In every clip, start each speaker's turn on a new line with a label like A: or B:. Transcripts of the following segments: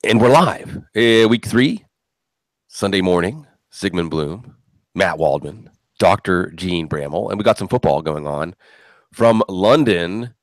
A: And we're live. Week 3, Sunday morning. Sigmund Bloom, Matt Waldman, Dr. Gene Bramall, and we got some football going on. From London,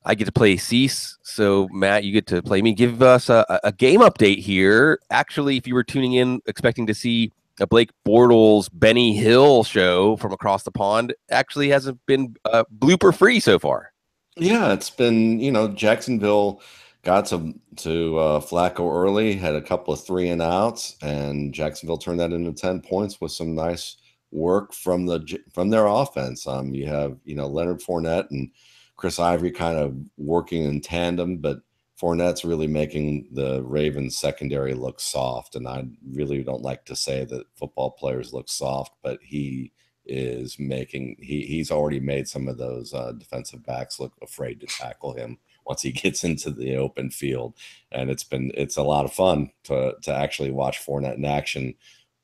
A: I get to play Cease. So, Matt, you get to play me. Give us a game update here. Actually, if you were tuning in expecting to see a Blake Bortles, Benny Hill show from across the pond, actually hasn't been blooper free so far.
B: Yeah, it's been, Jacksonville got to Flacco early, had a couple of 3-and-outs, and Jacksonville turned that into 10 points with some nice work from their offense. You have, Leonard Fournette and Chris Ivory kind of working in tandem, but Fournette's really making the Ravens secondary look soft. And I really don't like to say that football players look soft, but he's already made some of those defensive backs look afraid to tackle him once he gets into the open field. And it's a lot of fun to actually watch Fournette in action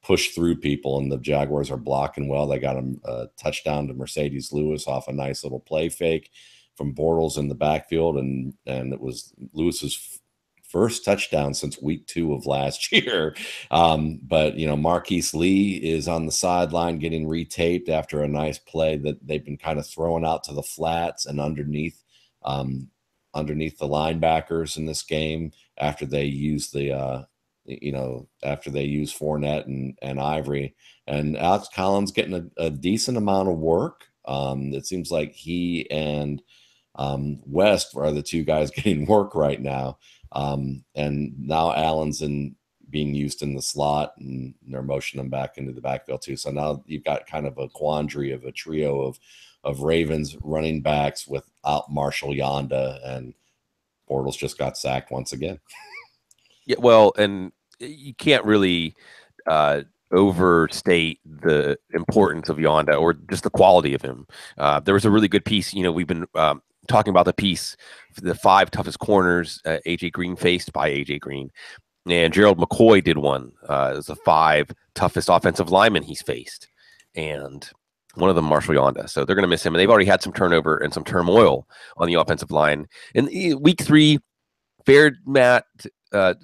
B: push through people, and the Jaguars are blocking well. They got a touchdown to Mercedes Lewis off a nice little play fake from Bortles in the backfield, and it was Lewis's first touchdown since week 2 of last year. But, Marquise Lee is on the sideline getting retaped after a nice play that they've been kind of throwing out to the flats and underneath the linebackers in this game after they use after they use Fournette and Ivory. And Alex Collins getting a decent amount of work. It seems like he and West are the two guys getting work right now. And now Allen's being used in the slot, and they're motioning him back into the backfield too. So now you've got kind of a quandary of a trio of Ravens running backs without Marshall Yonda, and Bortles just got sacked once again.
A: Yeah, well, and you can't really overstate the importance of Yonda or just the quality of him. There was a really good piece. We've been talking about the piece, the 5 toughest corners AJ Green faced by AJ Green. And Gerald McCoy did one. It was the 5 toughest offensive linemen he's faced. And one of them, Marshall Yonda. So they're going to miss him. And they've already had some turnover and some turmoil on the offensive line. In week 3, fared Matt to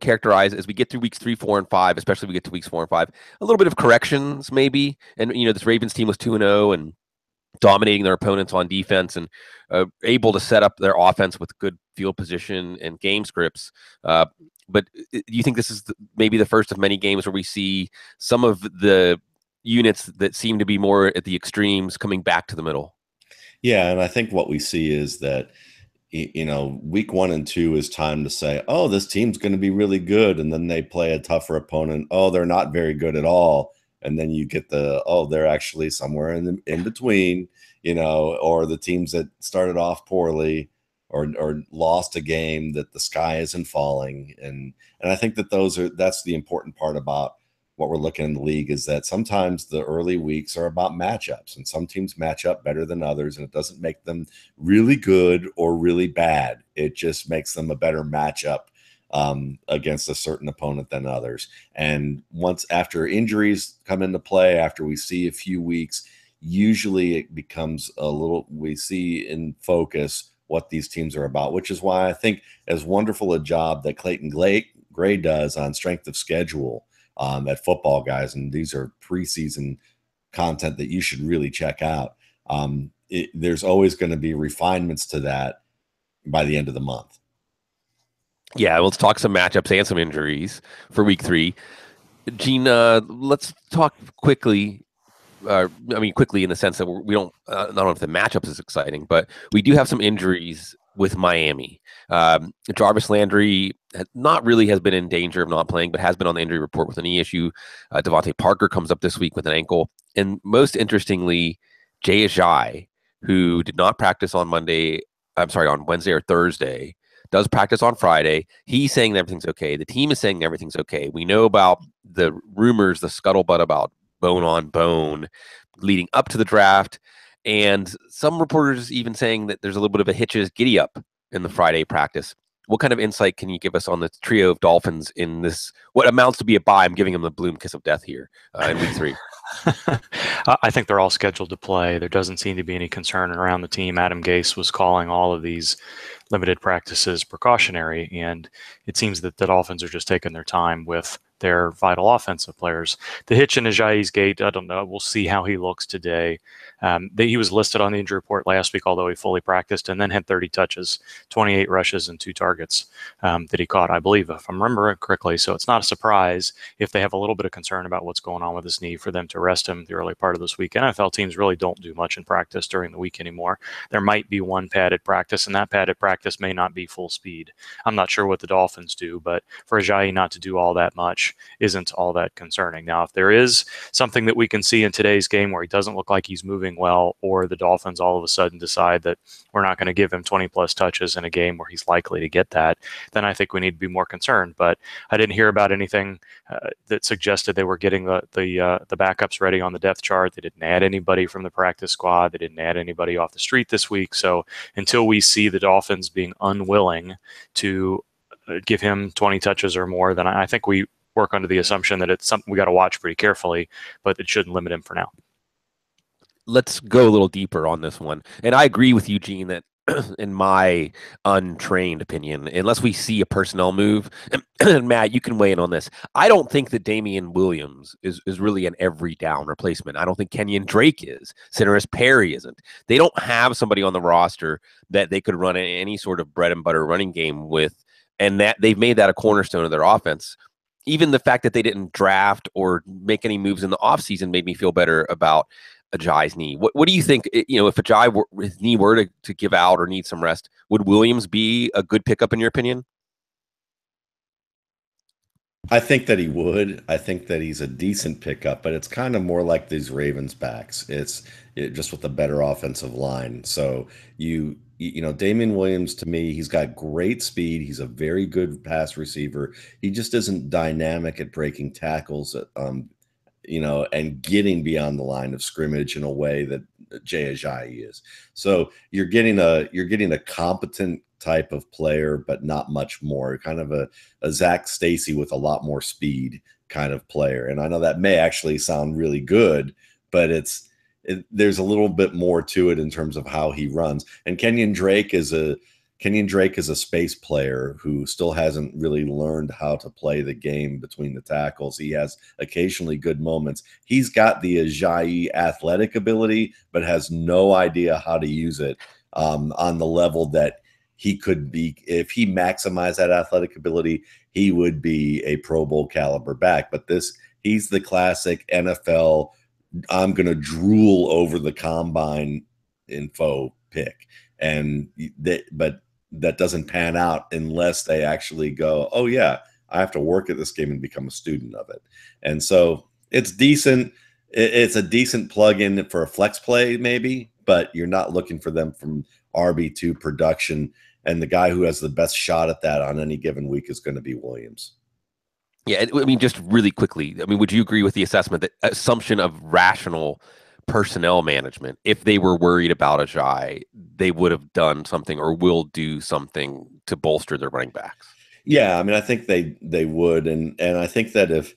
A: characterize as we get through weeks 3, 4, and 5, especially we get to weeks 4 and 5, a little bit of corrections maybe. And, this Ravens team was 2-0 and dominating their opponents on defense and able to set up their offense with good field position and game scripts. But do you think this is maybe the first of many games where we see some of the units that seem to be more at the extremes coming back to the middle?
B: Yeah, and I think what we see is that, week 1 and 2 is time to say, oh, this team's going to be really good. And then they play a tougher opponent. Oh, they're not very good at all. And then you get they're actually somewhere in between, or the teams that started off poorly or lost a game that the sky isn't falling. And I think that that's the important part about what we're looking in the league, is that sometimes the early weeks are about matchups, and some teams match up better than others, and it doesn't make them really good or really bad. It just makes them a better matchup against a certain opponent than others. And once after injuries come into play, after we see a few weeks, usually it becomes we see in focus what these teams are about, which is why I think as wonderful a job that Clayton Gray does on strength of schedule at Football Guys, and these are preseason content that you should really check out. There's always going to be refinements to that by the end of the month.
A: Yeah, let's talk some matchups and some injuries for week 3. Gene, let's talk quickly. Quickly in the sense that we don't, I don't know if the matchups is exciting, but we do have some injuries with Miami. Jarvis Landry not really has been in danger of not playing, but has been on the injury report with a knee issue. Devontae Parker comes up this week with an ankle. And most interestingly, Jay Ajayi, who did not practice on Wednesday or Thursday, does practice on Friday. He's saying that everything's okay. The team is saying everything's okay. We know about the rumors, the scuttlebutt about bone on bone leading up to the draft. And some reporters even saying that there's a little bit of a hitches giddy up in the Friday practice. What kind of insight can you give us on the trio of Dolphins in this, what amounts to be a bye? I'm giving them the Bloom kiss of death here in week 3.
C: I think they're all scheduled to play. There doesn't seem to be any concern around the team. Adam Gase was calling all of these limited practices precautionary, and it seems that the Dolphins are just taking their time with their vital offensive players. The hitch in Ajayi's gait, I don't know. We'll see how he looks today. He was listed on the injury report last week, although he fully practiced, and then had 30 touches, 28 rushes, and 2 targets that he caught, I believe, if I'm remembering correctly. So it's not a surprise if they have a little bit of concern about what's going on with his knee for them to rest him the early part of this week. NFL teams really don't do much in practice during the week anymore. There might be one padded practice, and that padded practice may not be full speed. I'm not sure what the Dolphins do, but for Ajayi not to do all that much isn't all that concerning. Now, if there is something that we can see in today's game where he doesn't look like he's moving well, or the Dolphins all of a sudden decide that we're not going to give him 20 plus touches in a game where he's likely to get that, then I think we need to be more concerned. But I didn't hear about anything that suggested they were getting the backups ready on the depth chart. They didn't add anybody from the practice squad. They didn't add anybody off the street this week. So until we see the Dolphins being unwilling to give him 20 touches or more, then I think we work under the assumption that it's something we got to watch pretty carefully, but it shouldn't limit him for now.
A: Let's go a little deeper on this one. And I agree with you, Gene, that in my untrained opinion, unless we see a personnel move, and Matt, you can weigh in on this. I don't think that Damian Williams is really an every down replacement. I don't think Kenyon Drake is. Centerist Perry isn't. They don't have somebody on the roster that they could run any sort of bread and butter running game with, and that they've made that a cornerstone of their offense. Even the fact that they didn't draft or make any moves in the offseason made me feel better about Ajayi's knee. What do you think? If his knee were to give out or need some rest, would Williams be a good pickup in your opinion?
B: I think that he would. I think that he's a decent pickup, but it's kind of more like these Ravens backs. Just with a better offensive line. So Damian Williams, to me, he's got great speed. He's a very good pass receiver. He just isn't dynamic at breaking tackles, and getting beyond the line of scrimmage in a way that Jay Ajayi is. So you're getting a competent type of player, but not much more. Kind of a Zach Stacy with a lot more speed kind of player. And I know that may actually sound really good, but there's a little bit more to it in terms of how he runs. And Kenyon Drake is a space player who still hasn't really learned how to play the game between the tackles. He has occasionally good moments. He's got the Ajayi athletic ability, but has no idea how to use it on the level that he could be. If he maximized that athletic ability, he would be a Pro Bowl caliber back. But he's the classic NFL, I'm going to drool over the combine info pick. But that doesn't pan out unless they actually go, oh yeah, I have to work at this game and become a student of it. And so it's decent. It's a decent plug-in for a flex play maybe, but you're not looking for them from RB2 production. And the guy who has the best shot at that on any given week is going to be Williams.
A: Yeah, I mean, just really quickly, I mean, would you agree with the assessment that assumption of rational personnel management, if they were worried about Ajayi, they would have done something or will do something to bolster their running backs?
B: Yeah, I mean, I think they would, and I think that if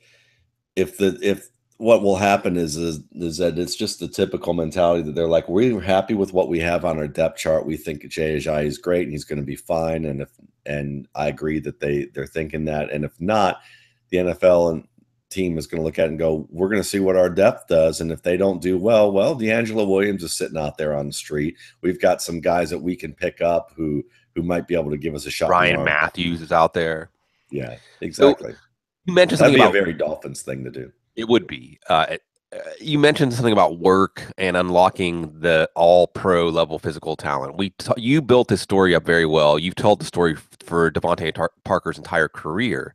B: what will happen is that it's just the typical mentality that they're like, we're happy with what we have on our depth chart. We think Jay Ajayi is great and he's going to be fine. And I agree that they're thinking that. And if not, the NFL team is going to look at it and go, we're going to see what our depth does. And if they don't do well, D'Angelo Williams is sitting out there on the street. We've got some guys that we can pick up who might be able to give us a shot.
A: Ryan Matthews is out there.
B: Yeah, exactly.
A: So you mentioned something
B: That'd be
A: about
B: a very Dolphins thing to do.
A: It would be. You mentioned something about work and unlocking the all-pro level physical talent. You built this story up very well. You've told the story for Devontae Parker's entire career.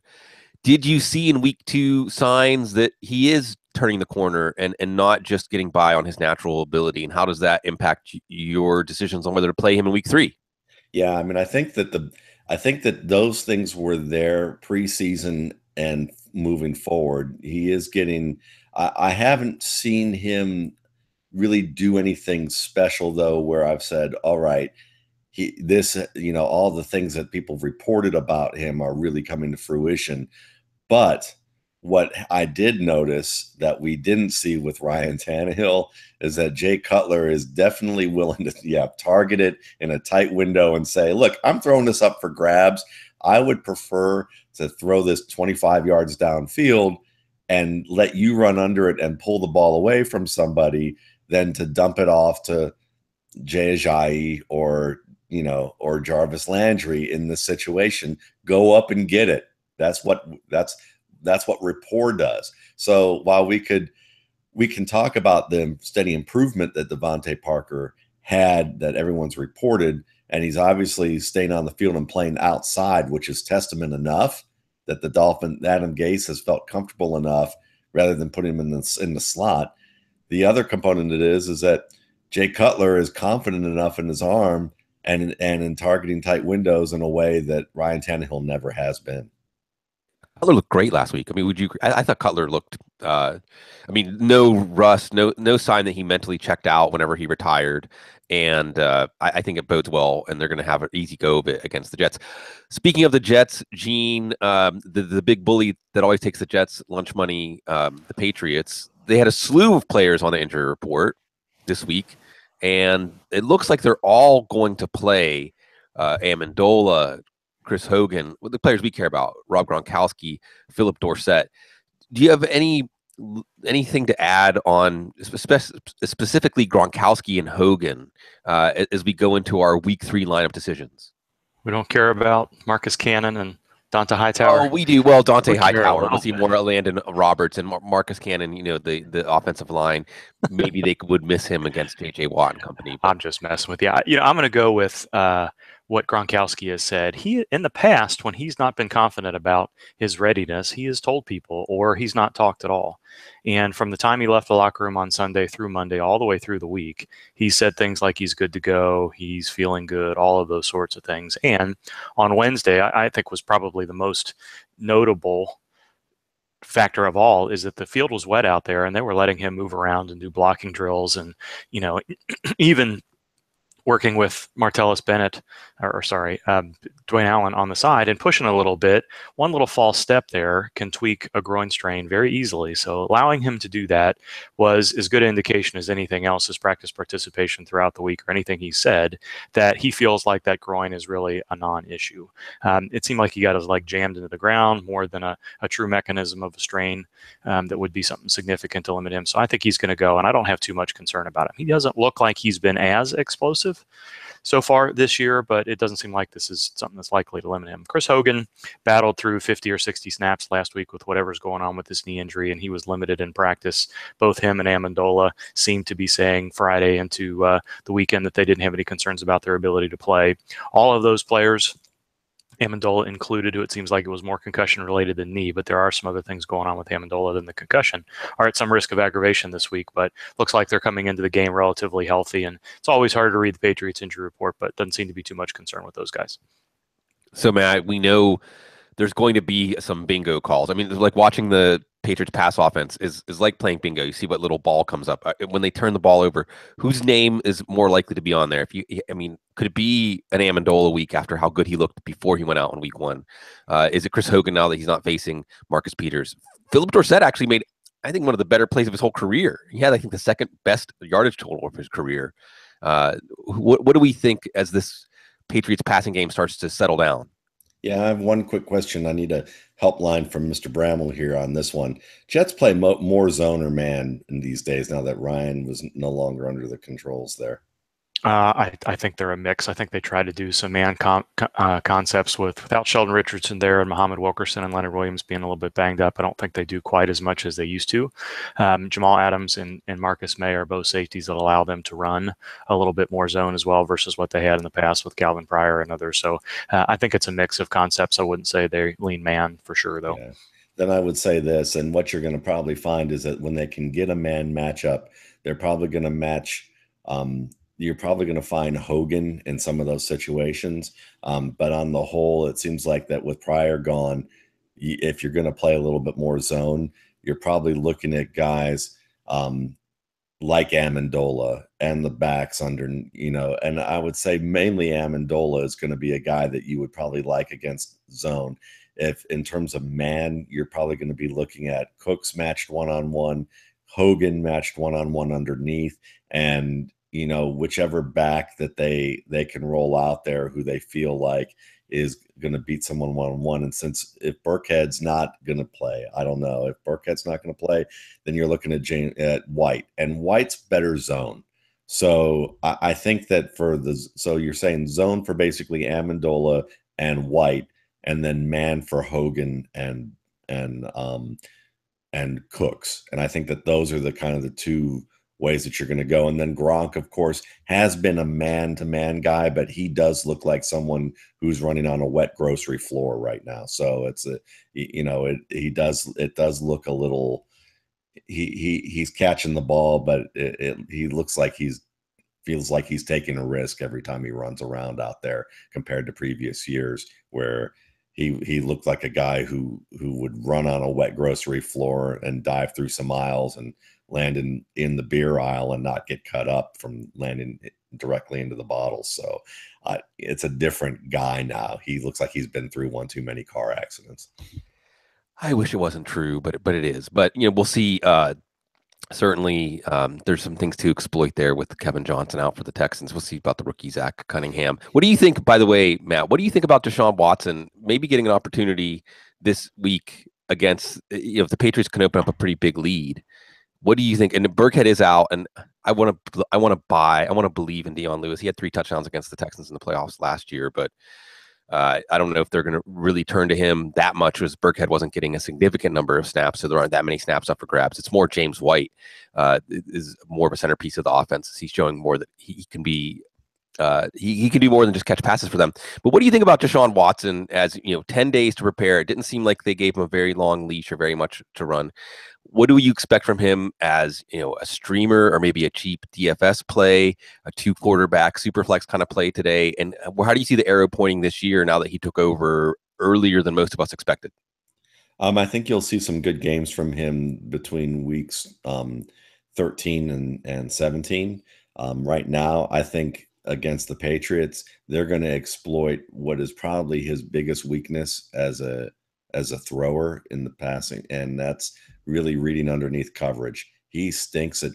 A: Did you see in week 2 signs that he is turning the corner and not just getting by on his natural ability? And how does that impact your decisions on whether to play him in week 3?
B: Yeah, I mean, I think that those things were there preseason and moving forward. He is getting. I haven't seen him really do anything special though, where I've said, all right, all the things that people have reported about him are really coming to fruition. But what I did notice that we didn't see with Ryan Tannehill is that Jay Cutler is definitely willing to target it in a tight window and say, look, I'm throwing this up for grabs. I would prefer to throw this 25 yards downfield and let you run under it and pull the ball away from somebody than to dump it off to Jay Ajayi or Jarvis Landry in this situation. Go up and get it. That's what rapport does. So while we can talk about the steady improvement that Devontae Parker had that everyone's reported, and he's obviously staying on the field and playing outside, which is testament enough that the Dolphin Adam Gase has felt comfortable enough rather than putting him in the slot. The other component it is that Jay Cutler is confident enough in his arm and in targeting tight windows in a way that Ryan Tannehill never has been.
A: Cutler looked great last week. I mean, I thought Cutler looked. No rust, no sign that he mentally checked out whenever he retired, and I think it bodes well. And they're going to have an easy go of it against the Jets. Speaking of the Jets, Gene, the big bully that always takes the Jets lunch money, the Patriots. They had a slew of players on the injury report this week, and it looks like they're all going to play. Amendola, Chris Hogan, the players we care about, Rob Gronkowski, Philip Dorsett. Do you have anything to add on specifically Gronkowski and Hogan as we go into our week 3 lineup decisions?
C: We don't care about Marcus Cannon and Dante Hightower.
A: Oh, we do. Well, Dante Hightower. We'll see more Landon Roberts and Marcus Cannon, the offensive line. Maybe they would miss him against J.J. Watt and company.
C: I'm just messing with you. I'm going to go with what Gronkowski has said. He, in the past, when he's not been confident about his readiness, he has told people or he's not talked at all. And from the time he left the locker room on Sunday through Monday, all the way through the week, he said things like he's good to go, he's feeling good, all of those sorts of things. And on Wednesday, I think was probably the most notable factor of all is that the field was wet out there and they were letting him move around and do blocking drills and, even working with Martellus Bennett, Dwayne Allen on the side and pushing a little bit. One little false step there can tweak a groin strain very easily. So allowing him to do that was as good an indication as anything else, his practice participation throughout the week or anything he said, that he feels like that groin is really a non-issue. It seemed like he got his leg jammed into the ground more than a true mechanism of a strain that would be something significant to limit him. So I think he's going to go, and I don't have too much concern about him. He doesn't look like he's been as explosive so far this year, but it doesn't seem like this is something that's likely to limit him. Chris Hogan battled through 50 or 60 snaps last week with whatever's going on with his knee injury, and he was limited in practice. Both him and Amendola seemed to be saying Friday into the weekend that they didn't have any concerns about their ability to play. All of those players, Amendola included, who it seems like it was more concussion related than knee, but there are some other things going on with Amendola than the concussion, are at some risk of aggravation this week, but looks like they're coming into the game relatively healthy. And it's always hard to read the Patriots injury report, but doesn't seem to be too much concern with those guys.
A: So, Matt, we know there's going to be some bingo calls. I mean, like watching the Patriots pass offense is like playing bingo. You see what little ball comes up. When they turn the ball over, whose name is more likely to be on there? Could it be an Amendola week after how good he looked before he went out in week 1? Is it Chris Hogan now that he's not facing Marcus Peters? Philip Dorsett actually made, I think, one of the better plays of his whole career. He had, I think, the second best yardage total of his career. What do we think as this Patriots passing game starts to settle down?
B: Yeah, I have one quick question. I need a helpline from Mr. Bramwell here on this one. Jets play more zone or man in these days now that Ryan was no longer under the controls there.
C: I think they're a mix. I think they try to do some man concepts without Sheldon Richardson there and Muhammad Wilkerson and Leonard Williams being a little bit banged up. I don't think they do quite as much as they used to. Jamal Adams and Marcus May are both safeties that allow them to run a little bit more zone as well versus what they had in the past with Calvin Pryor and others. So I think it's a mix of concepts. I wouldn't say they lean man for sure, though.
B: Yeah. Then I would say this, and what you're going to probably find is that when they can get a man matchup, they're probably going to match you're probably going to find Hogan in some of those situations. But on the whole, it seems like that with Pryor gone, if you're going to play a little bit more zone, you're probably looking at guys like Amendola and the backs under, and I would say mainly Amendola is going to be a guy that you would probably like against zone. if in terms of man, you're probably going to be looking at Cooks matched one-on-one, Hogan matched one-on-one underneath, and whichever back that they can roll out there who they feel like is going to beat someone one-on-one. And since if Burkhead's not going to play, I don't know. If Burkhead's not going to play, then you're looking at White, and White's better zone. So I think that so you're saying zone for basically Amendola and White, and then man for Hogan and Cooks. And I think that those are the kind of the two ways that you're going to go. And then Gronk, of course, has been a man-to-man guy, but he does look like someone who's running on a wet grocery floor right now. So it does look a little, he's catching the ball, but he looks like feels like he's taking a risk every time he runs around out there compared to previous years where he looked like a guy who would run on a wet grocery floor and dive through some aisles and land in the beer aisle and not get cut up from landing directly into the bottles. So it's a different guy now. He looks like he's been through one too many car accidents.
A: I wish it wasn't true, but it is. But we'll see. Certainly, there's some things to exploit there with Kevin Johnson out for the Texans. We'll see about the rookie Zach Cunningham. What do you think, by the way, Matt? What do you think about Deshaun Watson maybe getting an opportunity this week against if the Patriots can open up a pretty big lead? What do you think? And Burkhead is out, and I want to believe in Dion Lewis. He had 3 touchdowns against the Texans in the playoffs last year, but I don't know if they're going to really turn to him that much, as Burkhead wasn't getting a significant number of snaps, so there aren't that many snaps up for grabs. It's more James White is more of a centerpiece of the offense. He's showing more that he can be. He can do more than just catch passes for them. But what do you think about Deshaun Watson? As 10 days to prepare. It didn't seem like they gave him a very long leash or very much to run. What do you expect from him as a streamer or maybe a cheap DFS play, a 2-quarterback super flex kind of play today? And how do you see the arrow pointing this year now that he took over earlier than most of us expected?
B: I think you'll see some good games from him between weeks 13 and 17. Right now, I think against the Patriots, they're going to exploit what is probably his biggest weakness as a thrower in the passing, and that's really reading underneath coverage. He stinks at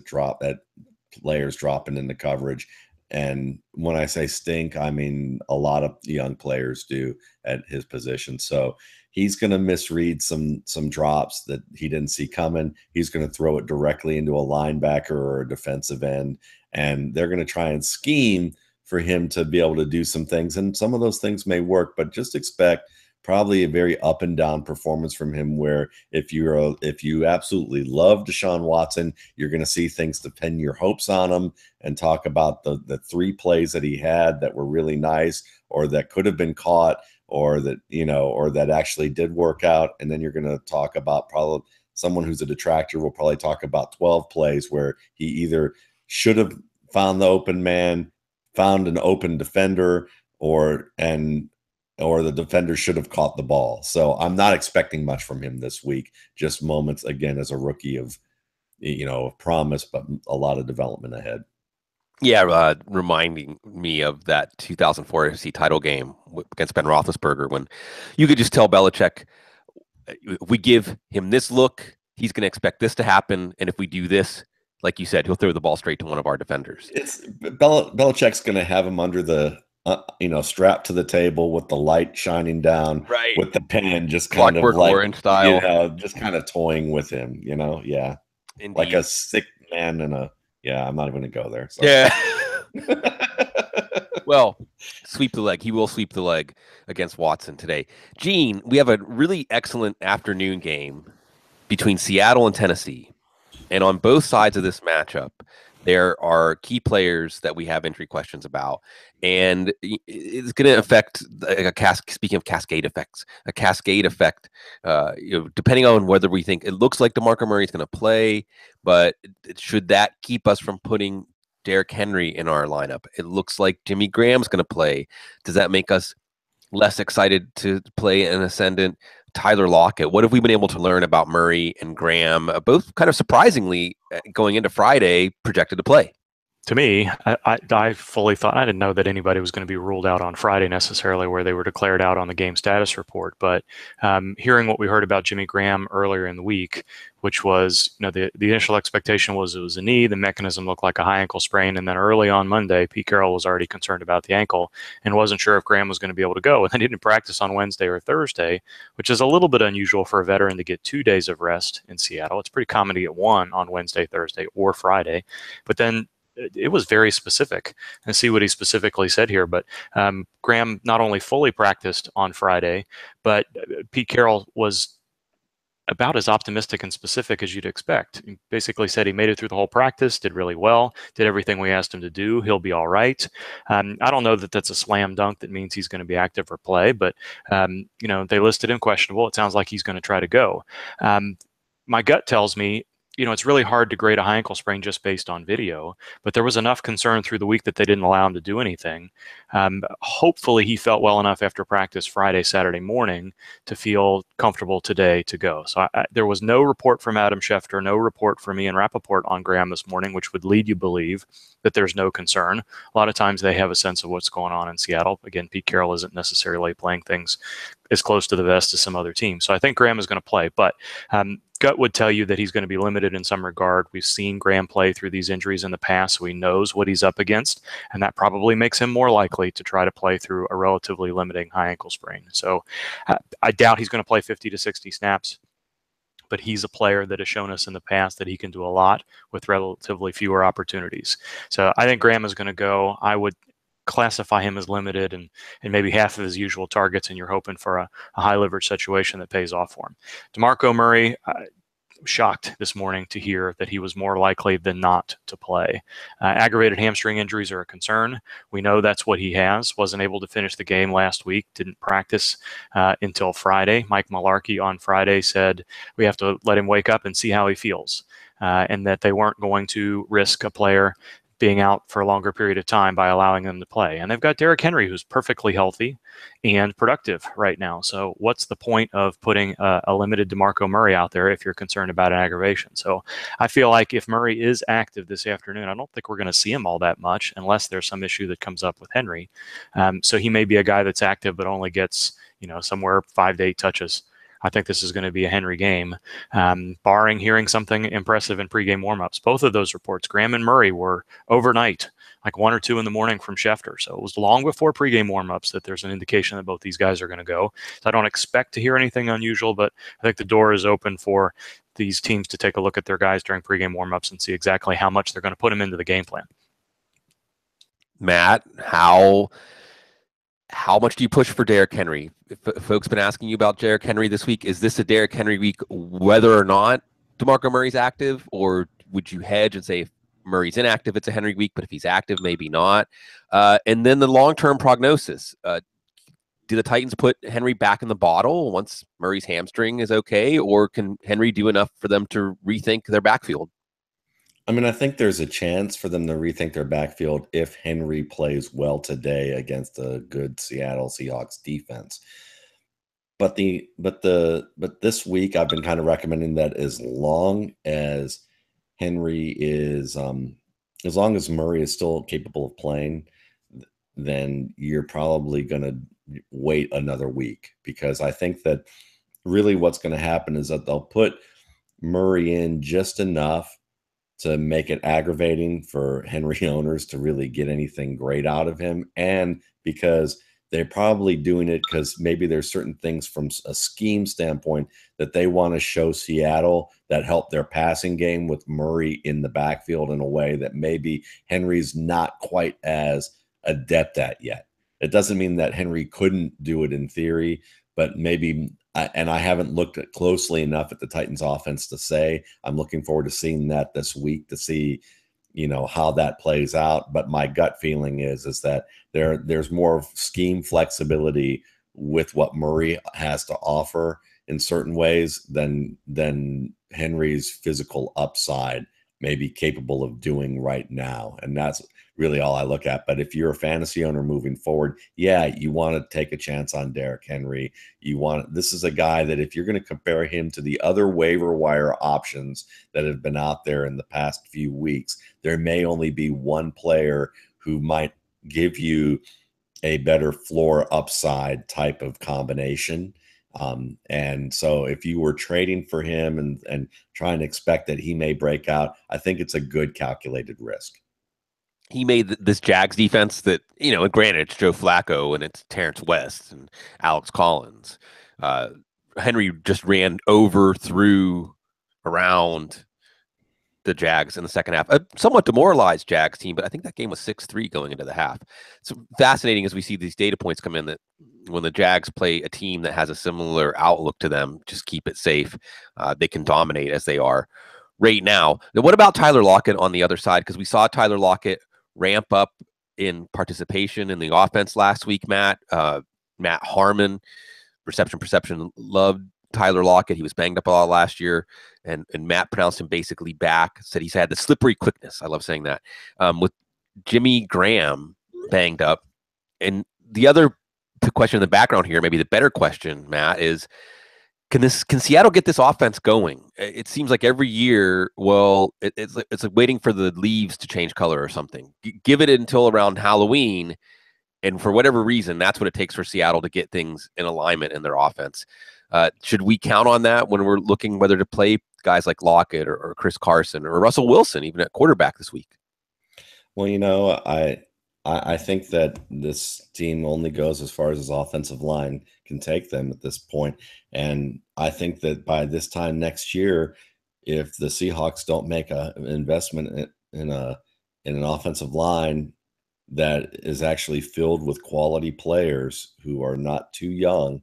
B: players dropping into coverage. And when I say stink, I mean a lot of young players do at his position. So he's going to misread some drops that he didn't see coming. He's going to throw it directly into a linebacker or a defensive end, and they're going to try and scheme for him to be able to do some things. And some of those things may work, but just expect probably a very up and down performance from him, where if you absolutely love Deshaun Watson, you're going to see things to pin your hopes on him and talk about the 3 plays that he had that were really nice, or that could have been caught, or that or that actually did work out. And then you're going to talk about, probably someone who's a detractor will probably talk about 12 plays where he either should have found the open man, found an open defender, or the defender should have caught the ball. So I'm not expecting much from him this week. Just moments, again, as a rookie of promise, but a lot of development ahead.
A: Yeah, reminding me of that 2004 AFC title game against Ben Roethlisberger, when you could just tell Belichick, if we give him this look, he's going to expect this to happen, and if we do this, like you said, he'll throw the ball straight to one of our defenders.
B: Belichick's going to have him under the strapped to the table with the light shining down,
A: right,
B: with the pen, just kind
A: Clockwork
B: of like
A: Orange style,
B: just kind of toying with him, yeah. Indeed. Like a sick man I'm not even going to go there. So.
A: Yeah. Well, sweep the leg. He will sweep the leg against Watson today. Gene, we have a really excellent afternoon game between Seattle and Tennessee. And on both sides of this matchup, there are key players that we have entry questions about. And it's going to affect speaking of cascade effects, a cascade effect, depending on whether we think it looks like DeMarco Murray is going to play, but should that keep us from putting Derrick Henry in our lineup? It looks like Jimmy Graham's going to play. Does that make us less excited to play an ascendant Tyler Lockett? What have we been able to learn about Murray and Graham, both kind of surprisingly going into Friday projected to play?
C: To me, I fully thought, I didn't know that anybody was going to be ruled out on Friday necessarily, where they were declared out on the game status report. But hearing what we heard about Jimmy Graham earlier in the week, which was, the initial expectation was it was a knee, the mechanism looked like a high ankle sprain, and then early on Monday, Pete Carroll was already concerned about the ankle and wasn't sure if Graham was going to be able to go. And then he didn't practice on Wednesday or Thursday, which is a little bit unusual for a veteran to get 2 days of rest in Seattle. It's pretty common to get one on Wednesday, Thursday, or Friday. But then it was very specific, and see what he specifically said here. But Graham not only fully practiced on Friday, but Pete Carroll was about as optimistic and specific as you'd expect. He basically said he made it through the whole practice, did really well, did everything we asked him to do. He'll be all right. I don't know that that's a slam dunk that means he's going to be active or play, but they listed him questionable. It sounds like he's going to try to go. My gut tells me, it's really hard to grade a high ankle sprain just based on video, but there was enough concern through the week that they didn't allow him to do anything. Hopefully he felt well enough after practice Friday, Saturday morning to feel comfortable today to go. So there was no report from Adam Schefter, no report from Ian Rappaport on Graham this morning, which would lead you believe that there's no concern. A lot of times they have a sense of what's going on in Seattle. Again, Pete Carroll isn't necessarily playing things as close to the vest as some other teams. So I think Graham is going to play, but gut would tell you that he's going to be limited in some regard. We've seen Graham play through these injuries in the past, so he knows what he's up against, and that probably makes him more likely to try to play through a relatively limiting high ankle sprain. So I doubt he's going to play 50 to 60 snaps, but he's a player that has shown us in the past that he can do a lot with relatively fewer opportunities. So I think Graham is going to go. I would classify him as limited and maybe half of his usual targets, and you're hoping for a high leverage situation that pays off for him. DeMarco Murray, shocked this morning to hear that he was more likely than not to play. Aggravated hamstring injuries are a concern. We know that's what he has. Wasn't able to finish the game last week, didn't practice until Friday. Mike Mularkey on Friday said we have to let him wake up and see how he feels, and that they weren't going to risk a player being out for a longer period of time by allowing them to play. And they've got Derrick Henry, who's perfectly healthy and productive right now. So what's the point of putting a limited DeMarco Murray out there if you're concerned about an aggravation? So I feel like if Murray is active this afternoon, I don't think we're going to see him all that much unless there's some issue that comes up with Henry. So he may be a guy that's active but only gets, somewhere 5 to 8 touches. I think this is going to be a Henry game, barring hearing something impressive in pregame warmups. Both of those reports, Graham and Murray, were overnight, like 1 or 2 in the morning from Schefter. So it was long before pregame warmups that there's an indication that both these guys are going to go. So I don't expect to hear anything unusual, but I think the door is open for these teams to take a look at their guys during pregame warmups and see exactly how much they're going to put them into the game plan.
A: Matt, how much do you push for Derrick Henry? Folks been asking you about Derrick Henry this week. Is this a Derrick Henry week, whether or not DeMarco Murray's active, or would you hedge and say if Murray's inactive, it's a Henry week, but if he's active, maybe not? And then the long-term prognosis. Do the Titans put Henry back in the bottle once Murray's hamstring is okay, or can Henry do enough for them to rethink their backfield?
B: I think there's a chance for them to rethink their backfield if Henry plays well today against a good Seattle Seahawks defense. But this week I've been kind of recommending that as long as Henry is, as long as Murray is still capable of playing, then you're probably going to wait another week, because I think that really what's going to happen is that they'll put Murray in just enough to make it aggravating for Henry owners to really get anything great out of him. And because they're probably doing it because maybe there's certain things from a scheme standpoint that they want to show Seattle that help their passing game with Murray in the backfield in a way that maybe Henry's not quite as adept at yet. It doesn't mean that Henry couldn't do it in theory, but maybe, and I haven't looked at closely enough at the Titans offense to say. I'm looking forward to seeing that this week to see, how that plays out. But my gut feeling is that there's more scheme flexibility with what Murray has to offer in certain ways than Henry's physical upside may be capable of doing right now. And that's really all I look at. But if you're a fantasy owner moving forward, yeah, you want to take a chance on Derrick Henry. This is a guy that if you're going to compare him to the other waiver wire options that have been out there in the past few weeks, there may only be one player who might give you a better floor upside type of combination. And so if you were trading for him and trying to expect that he may break out, I think it's a good calculated risk.
A: He made this Jags defense that, and granted, it's Joe Flacco and it's Terrence West and Alex Collins. Henry just ran over, through, around the Jags in the second half. A somewhat demoralized Jags team, but I think that game was 6-3 going into the half. It's fascinating as we see these data points come in that when the Jags play a team that has a similar outlook to them, just keep it safe. They can dominate as they are right now. Now, what about Tyler Lockett on the other side? Because we saw Tyler Lockett ramp up in participation in the offense last week, Matt. Matt Harmon, reception perception, loved Tyler Lockett. He was banged up a lot last year, and Matt pronounced him basically back, said he's had the slippery quickness. I love saying that. With Jimmy Graham banged up. And the other question in the background here, maybe the better question, Matt, is can Seattle get this offense going? It seems like every year, it's like waiting for the leaves to change color or something. Give it until around Halloween, and for whatever reason, that's what it takes for Seattle to get things in alignment in their offense. Should we count on that when we're looking whether to play guys like Lockett or Chris Carson or Russell Wilson, even at quarterback this week?
B: Well, I think that this team only goes as far as his offensive line can take them at this point. And I think that by this time next year, if the Seahawks don't make an investment in an offensive line that is actually filled with quality players who are not too young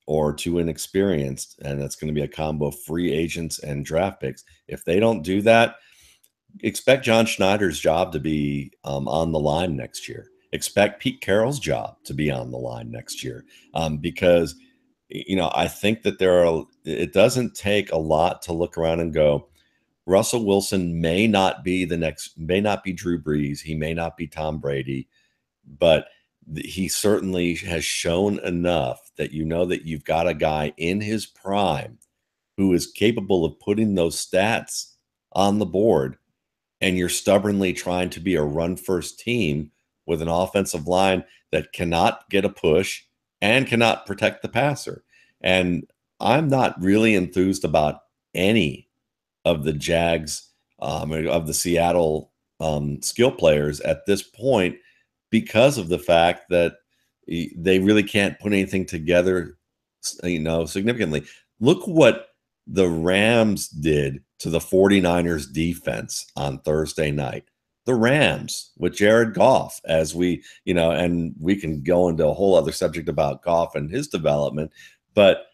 B: or too inexperienced, and that's going to be a combo of free agents and draft picks. If they don't do that, expect John Schneider's job to be on the line next year. Expect Pete Carroll's job to be on the line next year because, I think that it doesn't take a lot to look around and go, Russell Wilson may not be Drew Brees. He may not be Tom Brady, but he certainly has shown enough that that you've got a guy in his prime who is capable of putting those stats on the board, and you're stubbornly trying to be a run-first team with an offensive line that cannot get a push and cannot protect the passer. And I'm not really enthused about any of the Jags, of the Seattle skill players at this point because of the fact that they really can't put anything together, significantly. Look what the Rams did to the 49ers defense on Thursday night. The Rams with Jared Goff, as and we can go into a whole other subject about Goff and his development, but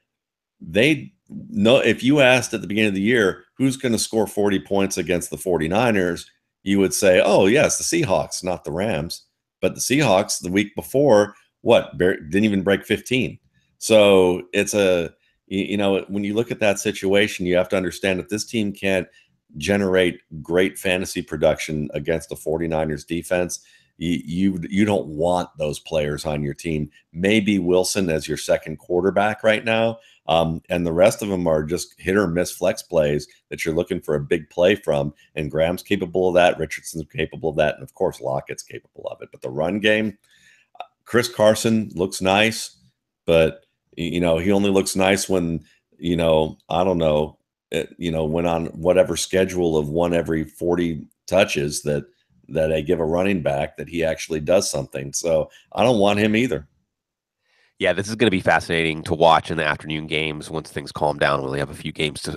B: if you asked at the beginning of the year, who's going to score 40 points against the 49ers, you would say, oh, yes, the Seahawks, not the Rams. But the Seahawks the week before, didn't even break 15. So it's when you look at that situation, you have to understand that this team can't generate great fantasy production against the 49ers defense. You don't want those players on your team. Maybe Wilson as your second quarterback right now. And the rest of them are just hit or miss flex plays that you're looking for a big play from. And Graham's capable of that. Richardson's capable of that. And of course, Lockett's capable of it. But the run game, Chris Carson looks nice, but he only looks nice when, I don't know, when on whatever schedule of one every 40 touches that they give a running back that he actually does something. So I don't want him either.
A: Yeah, this is going to be fascinating to watch in the afternoon games once things calm down. We only have a few games to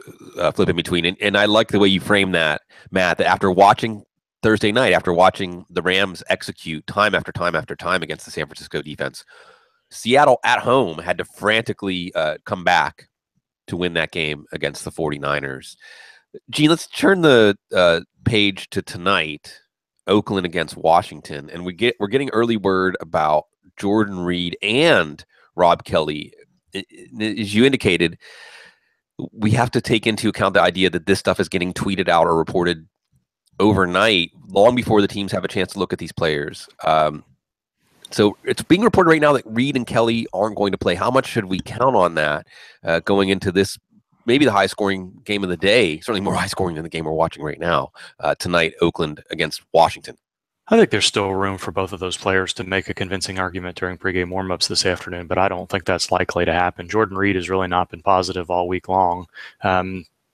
A: flip in between. And I like the way you frame that, Matt, that after watching Thursday night, after watching the Rams execute time after time after time against the San Francisco defense, Seattle at home had to frantically come back to win that game against the 49ers. Gene, let's turn the page to tonight, Oakland against Washington. And we're getting early word about Jordan Reed and Rob Kelly. As you indicated, we have to take into account the idea that this stuff is getting tweeted out or reported overnight, long before the teams have a chance to look at these players. So it's being reported right now that Reed and Kelly aren't going to play. How much should we count on that going into this, maybe the high-scoring game of the day, certainly more high-scoring than the game we're watching right now, tonight, Oakland against Washington?
C: I think there's still room for both of those players to make a convincing argument during pregame warmups this afternoon, but I don't think that's likely to happen. Jordan Reed has really not been positive all week long.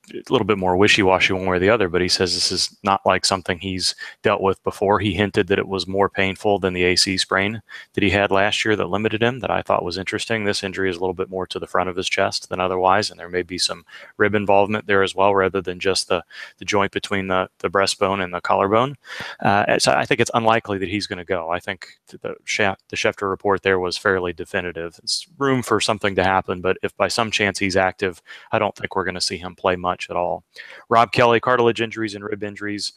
C: A little bit more wishy-washy one way or the other, but he says this is not like something he's dealt with before. He hinted that it was more painful than the AC sprain that he had last year that limited him, that I thought was interesting. This injury is a little bit more to the front of his chest than otherwise, and there may be some rib involvement there as well, rather than just the joint between the breastbone and the collarbone. So I think it's unlikely that he's going to go. I think the Schefter report there was fairly definitive. It's room for something to happen, but if by some chance he's active, I don't think we're going to see him play much at all. Rob Kelly, cartilage injuries and rib injuries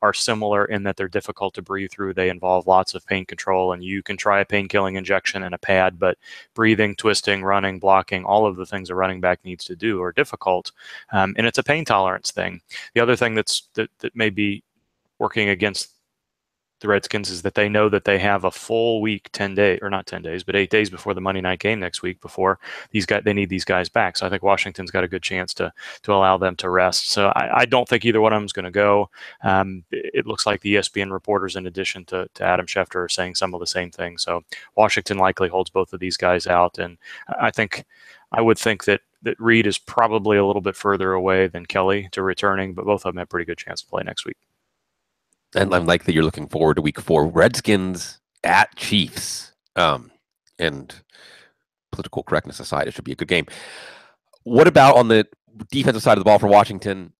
C: are similar in that they're difficult to breathe through. They involve lots of pain control, and you can try a pain-killing injection and a pad, but breathing, twisting, running, blocking, all of the things a running back needs to do are difficult, and it's a pain tolerance thing. The other thing that may be working against the Redskins is that they know that they have a full week, 10 days, or not 10 days, but 8 days before the Monday night game next week before they need these guys back. So I think Washington's got a good chance to allow them to rest. So I don't think either one of them is going to go. It looks like the ESPN reporters, in addition to Adam Schefter, are saying some of the same things. So Washington likely holds both of these guys out. And I would think that Reed is probably a little bit further away than Kelly to returning, but both of them have a pretty good chance to play next week.
A: And I'm like that you're looking forward to week 4. Redskins at Chiefs. And political correctness aside, it should be a good game. What about on the defensive side of the ball for Washington?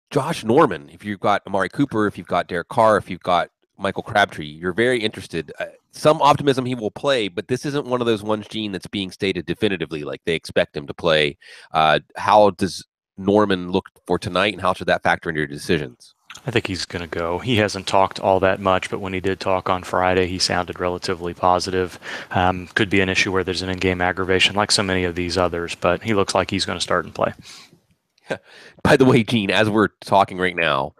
A: Josh Norman, if you've got Amari Cooper, if you've got Derek Carr, if you've got Michael Crabtree, you're very interested. Some optimism he will play, but this isn't one of those ones, Gene, that's being stated definitively like they expect him to play. How does Norman look for tonight, and how should that factor into your decisions?
C: I think he's going to go. He hasn't talked all that much, but when he did talk on Friday, he sounded relatively positive. Could be an issue where there's an in-game aggravation like so many of these others, but he looks like he's going to start and play.
A: By the way, Gene, as we're talking right now,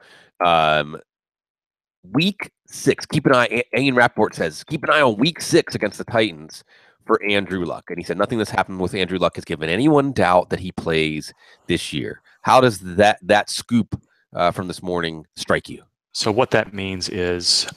A: week 6, keep an eye, Ian Rappaport says, keep an eye on week 6 against the Titans for Andrew Luck. And he said nothing that's happened with Andrew Luck has given anyone doubt that he plays this year. How does that scoop from this morning strike you?
C: So what that means is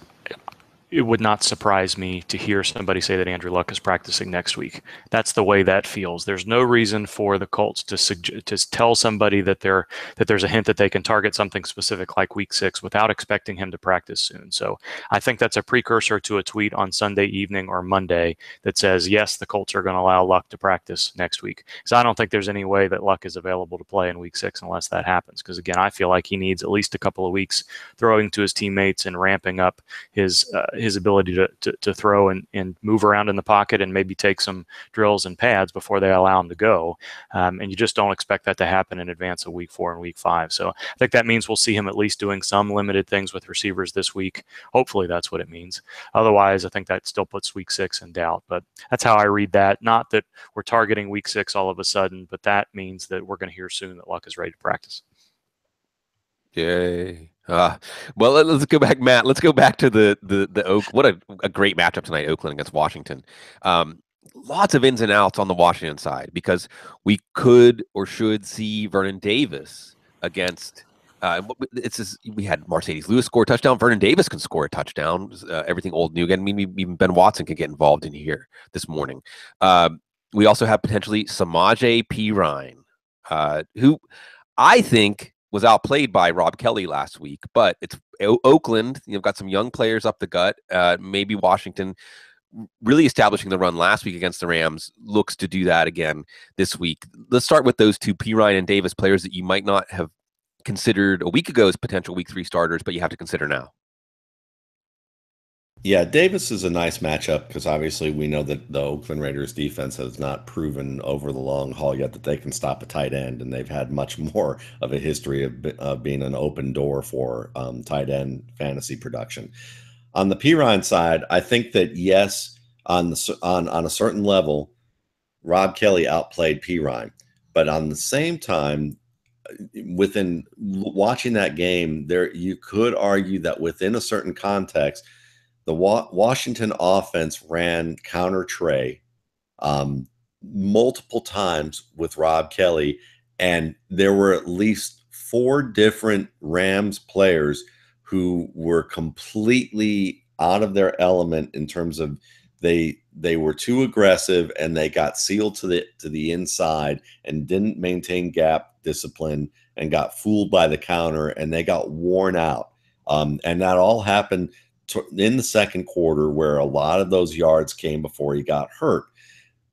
C: it would not surprise me to hear somebody say that Andrew Luck is practicing next week. That's the way that feels. There's no reason for the Colts to tell somebody that there's a hint that they can target something specific like week 6 without expecting him to practice soon. So I think that's a precursor to a tweet on Sunday evening or Monday that says, yes, the Colts are going to allow Luck to practice next week. So I don't think there's any way that Luck is available to play in week 6 unless that happens. Because again, I feel like he needs at least a couple of weeks throwing to his teammates and ramping up his ability to throw and move around in the pocket and maybe take some drills and pads before they allow him to go. And you just don't expect that to happen in advance of week 4 and week 5. So I think that means we'll see him at least doing some limited things with receivers this week. Hopefully that's what it means. Otherwise, I think that still puts week 6 in doubt. But that's how I read that. Not that we're targeting week 6 all of a sudden, but that means that we're going to hear soon that Luck is ready to practice.
A: Yay. Well, let's go back, Matt. Let's go back to the Oak. What a great matchup tonight, Oakland against Washington. Lots of ins and outs on the Washington side because we could or should see Vernon Davis against. We had Mercedes Lewis score a touchdown. Vernon Davis can score a touchdown. Everything old new again. I mean, even Ben Watson can get involved in here this morning. We also have potentially Samaje Perine, who I think was outplayed by Rob Kelly last week, but it's Oakland. You've got some young players up the gut. Maybe Washington really establishing the run last week against the Rams looks to do that again this week. Let's start with those two, Perine and Davis, players that you might not have considered a week ago as potential week 3 starters, but you have to consider now.
B: Yeah, Davis is a nice matchup because obviously we know that the Oakland Raiders defense has not proven over the long haul yet that they can stop a tight end, and they've had much more of a history of being an open door for tight end fantasy production. On the Perine side, I think that yes, on a certain level, Rob Kelly outplayed Perine, but on the same time, within watching that game, there you could argue that within a certain context, the Washington offense ran counter Trey multiple times with Rob Kelly, and there were at least 4 different Rams players who were completely out of their element in terms of they were too aggressive and they got sealed to the inside and didn't maintain gap discipline and got fooled by the counter, and they got worn out. And that all happened in the second quarter, where a lot of those yards came before he got hurt.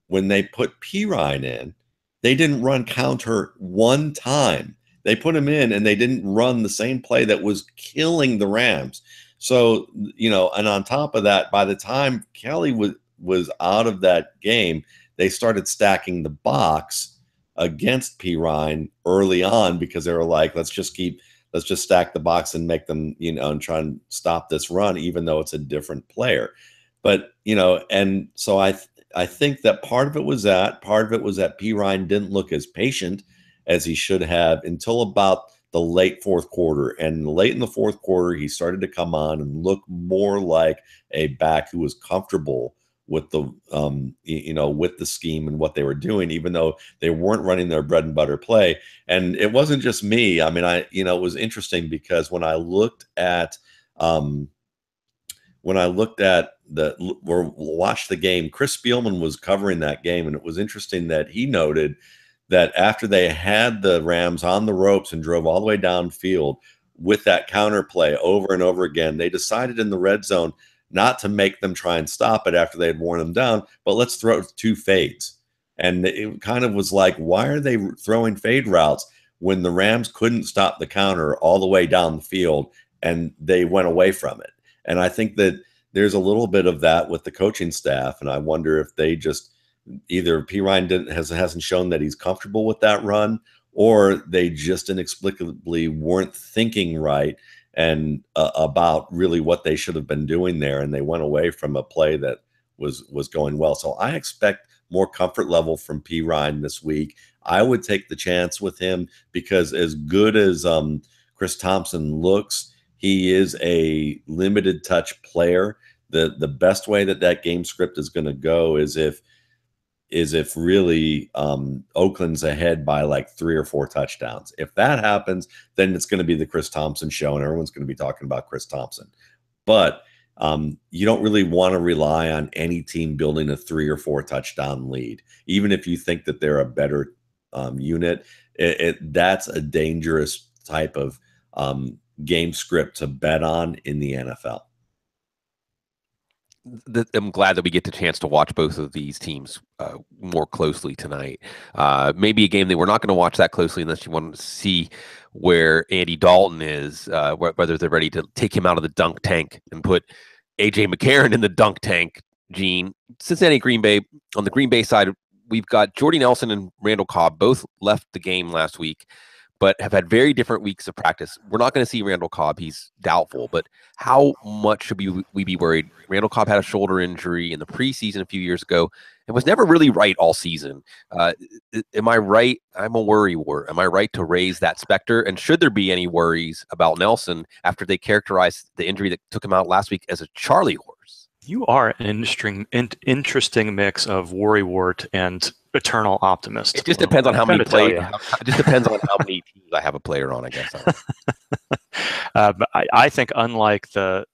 B: When they put Pirine in, they didn't run counter one time. They put him in and they didn't run the same play that was killing the Rams. So, and on top of that, by the time Kelly was out of that game, they started stacking the box against Pirine early on, because they were like, let's just stack the box and make them, and try and stop this run, even though it's a different player. But, and so I think that part of it was that Pirine didn't look as patient as he should have until about the late fourth quarter. And late in the fourth quarter, he started to come on and look more like a back who was comfortable with the, with the scheme and what they were doing, even though they weren't running their bread and butter play. And it wasn't just me. I mean, it was interesting because when I looked at, watched the game, Chris Spielman was covering that game, and it was interesting that he noted that after they had the Rams on the ropes and drove all the way downfield with that counter play over and over again, they decided in the red zone not to make them try and stop it after they had worn them down, but let's throw 2 fades. And it kind of was like, why are they throwing fade routes when the Rams couldn't stop the counter all the way down the field and they went away from it? And I think that there's a little bit of that with the coaching staff. And I wonder if they just either Pirine hasn't shown that he's comfortable with that run, or they just inexplicably weren't thinking right and about really what they should have been doing there. And they went away from a play that was going well. So I expect more comfort level from Pirine this week. I would take the chance with him, because as good as Chris Thompson looks, he is a limited touch player. The best way that game script is going to go is if really Oakland's ahead by like 3 or 4 touchdowns. If that happens, then it's going to be the Chris Thompson show, and everyone's going to be talking about Chris Thompson. But you don't really want to rely on any team building a 3 or 4 touchdown lead, even if you think that they're a better unit. That's a dangerous type of game script to bet on in the NFL.
A: I'm glad that we get the chance to watch both of these teams more closely tonight. Maybe a game that we're not going to watch that closely unless you want to see where Andy Dalton is, whether they're ready to take him out of the dunk tank and put A.J. McCarron in the dunk tank. Gene, Cincinnati, Green Bay. On the Green Bay side, we've got Jordy Nelson and Randall Cobb, both left the game last week, but have had very different weeks of practice. We're not going to see Randall Cobb. He's doubtful, but how much should we be worried? Randall Cobb had a shoulder injury in the preseason a few years ago and was never really right all season. Am I right? I'm a worry wart. Am I right to raise that specter? And should there be any worries about Nelson after they characterized the injury that took him out last week as a Charlie horse?
C: You are an interesting mix of worrywart and eternal optimist.
A: It just depends on how many players. It just depends on how many teams I have a player on, I guess.
C: But I think unlike the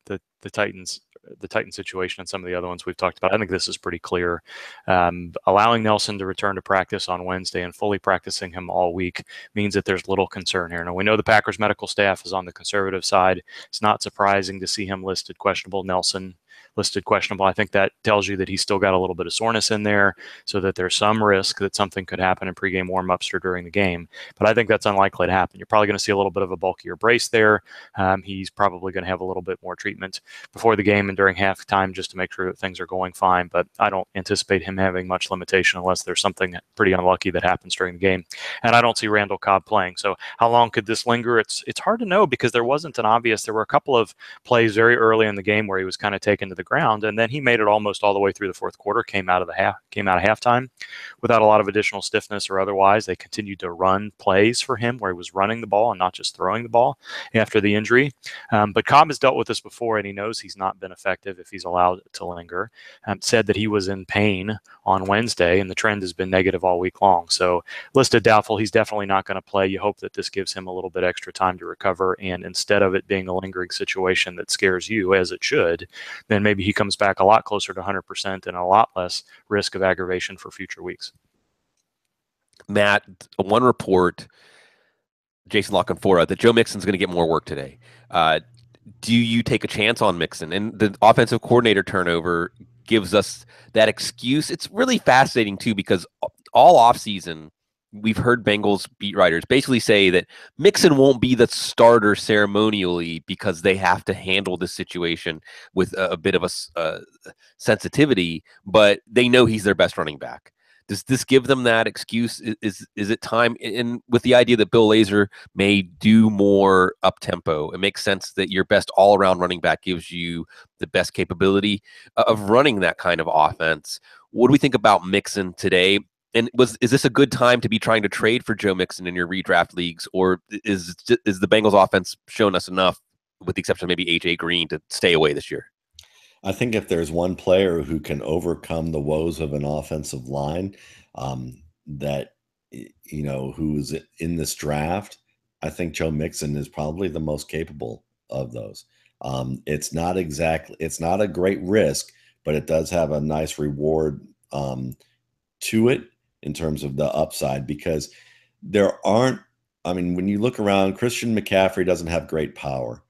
C: Titans, the Titan situation and some of the other ones we've talked about, I think this is pretty clear. Allowing Nelson to return to practice on Wednesday and fully practicing him all week means that there's little concern here. Now, we know the Packers medical staff is on the conservative side. It's not surprising to see him listed questionable. Nelson listed questionable. I think that tells you that he's still got a little bit of soreness in there, so that there's some risk that something could happen in pregame warmups or during the game. But I think that's unlikely to happen. You're probably going to see a little bit of a bulkier brace there. He's probably going to have a little bit more treatment before the game and during halftime just to make sure that things are going fine. But I don't anticipate him having much limitation unless there's something pretty unlucky that happens during the game. And I don't see Randall Cobb playing. So how long could this linger? It's hard to know, because there wasn't an obvious. There were a couple of plays very early in the game where he was kind of taken to the the ground. And then he made it almost all the way through the fourth quarter, came out of halftime without a lot of additional stiffness or otherwise. They continued to run plays for him where he was running the ball and not just throwing the ball after the injury. But Cobb has dealt with this before, and he knows he's not been effective if he's allowed to linger. Said that he was in pain on Wednesday, and the trend has been negative all week long. So listed doubtful. He's definitely not going to play. You hope that this gives him a little bit extra time to recover, and instead of it being a lingering situation that scares you, as it should, then maybe he comes back a lot closer to 100% and a lot less risk of aggravation for future weeks.
A: Matt, one report, Jason La Canfora, that Joe Mixon's going to get more work today. Do you take a chance on Mixon? And the offensive coordinator turnover gives us that excuse. It's really fascinating, too, because all offseason, we've heard Bengals beat writers basically say that Mixon won't be the starter ceremonially because they have to handle this situation with a bit of a sensitivity, but they know he's their best running back. Does this give them that excuse? Is it time? And with the idea that Bill Lazor may do more up-tempo, it makes sense that your best all-around running back gives you the best capability of running that kind of offense. What do we think about Mixon today? And is this a good time to be trying to trade for Joe Mixon in your redraft leagues, or is the Bengals offense shown us enough, with the exception of maybe A.J. Green, to stay away this year?
B: I think if there's one player who can overcome the woes of an offensive line, who's in this draft, I think Joe Mixon is probably the most capable of those. It's not a great risk, but it does have a nice reward to it in terms of the upside, because when you look around, Christian McCaffrey doesn't have great power.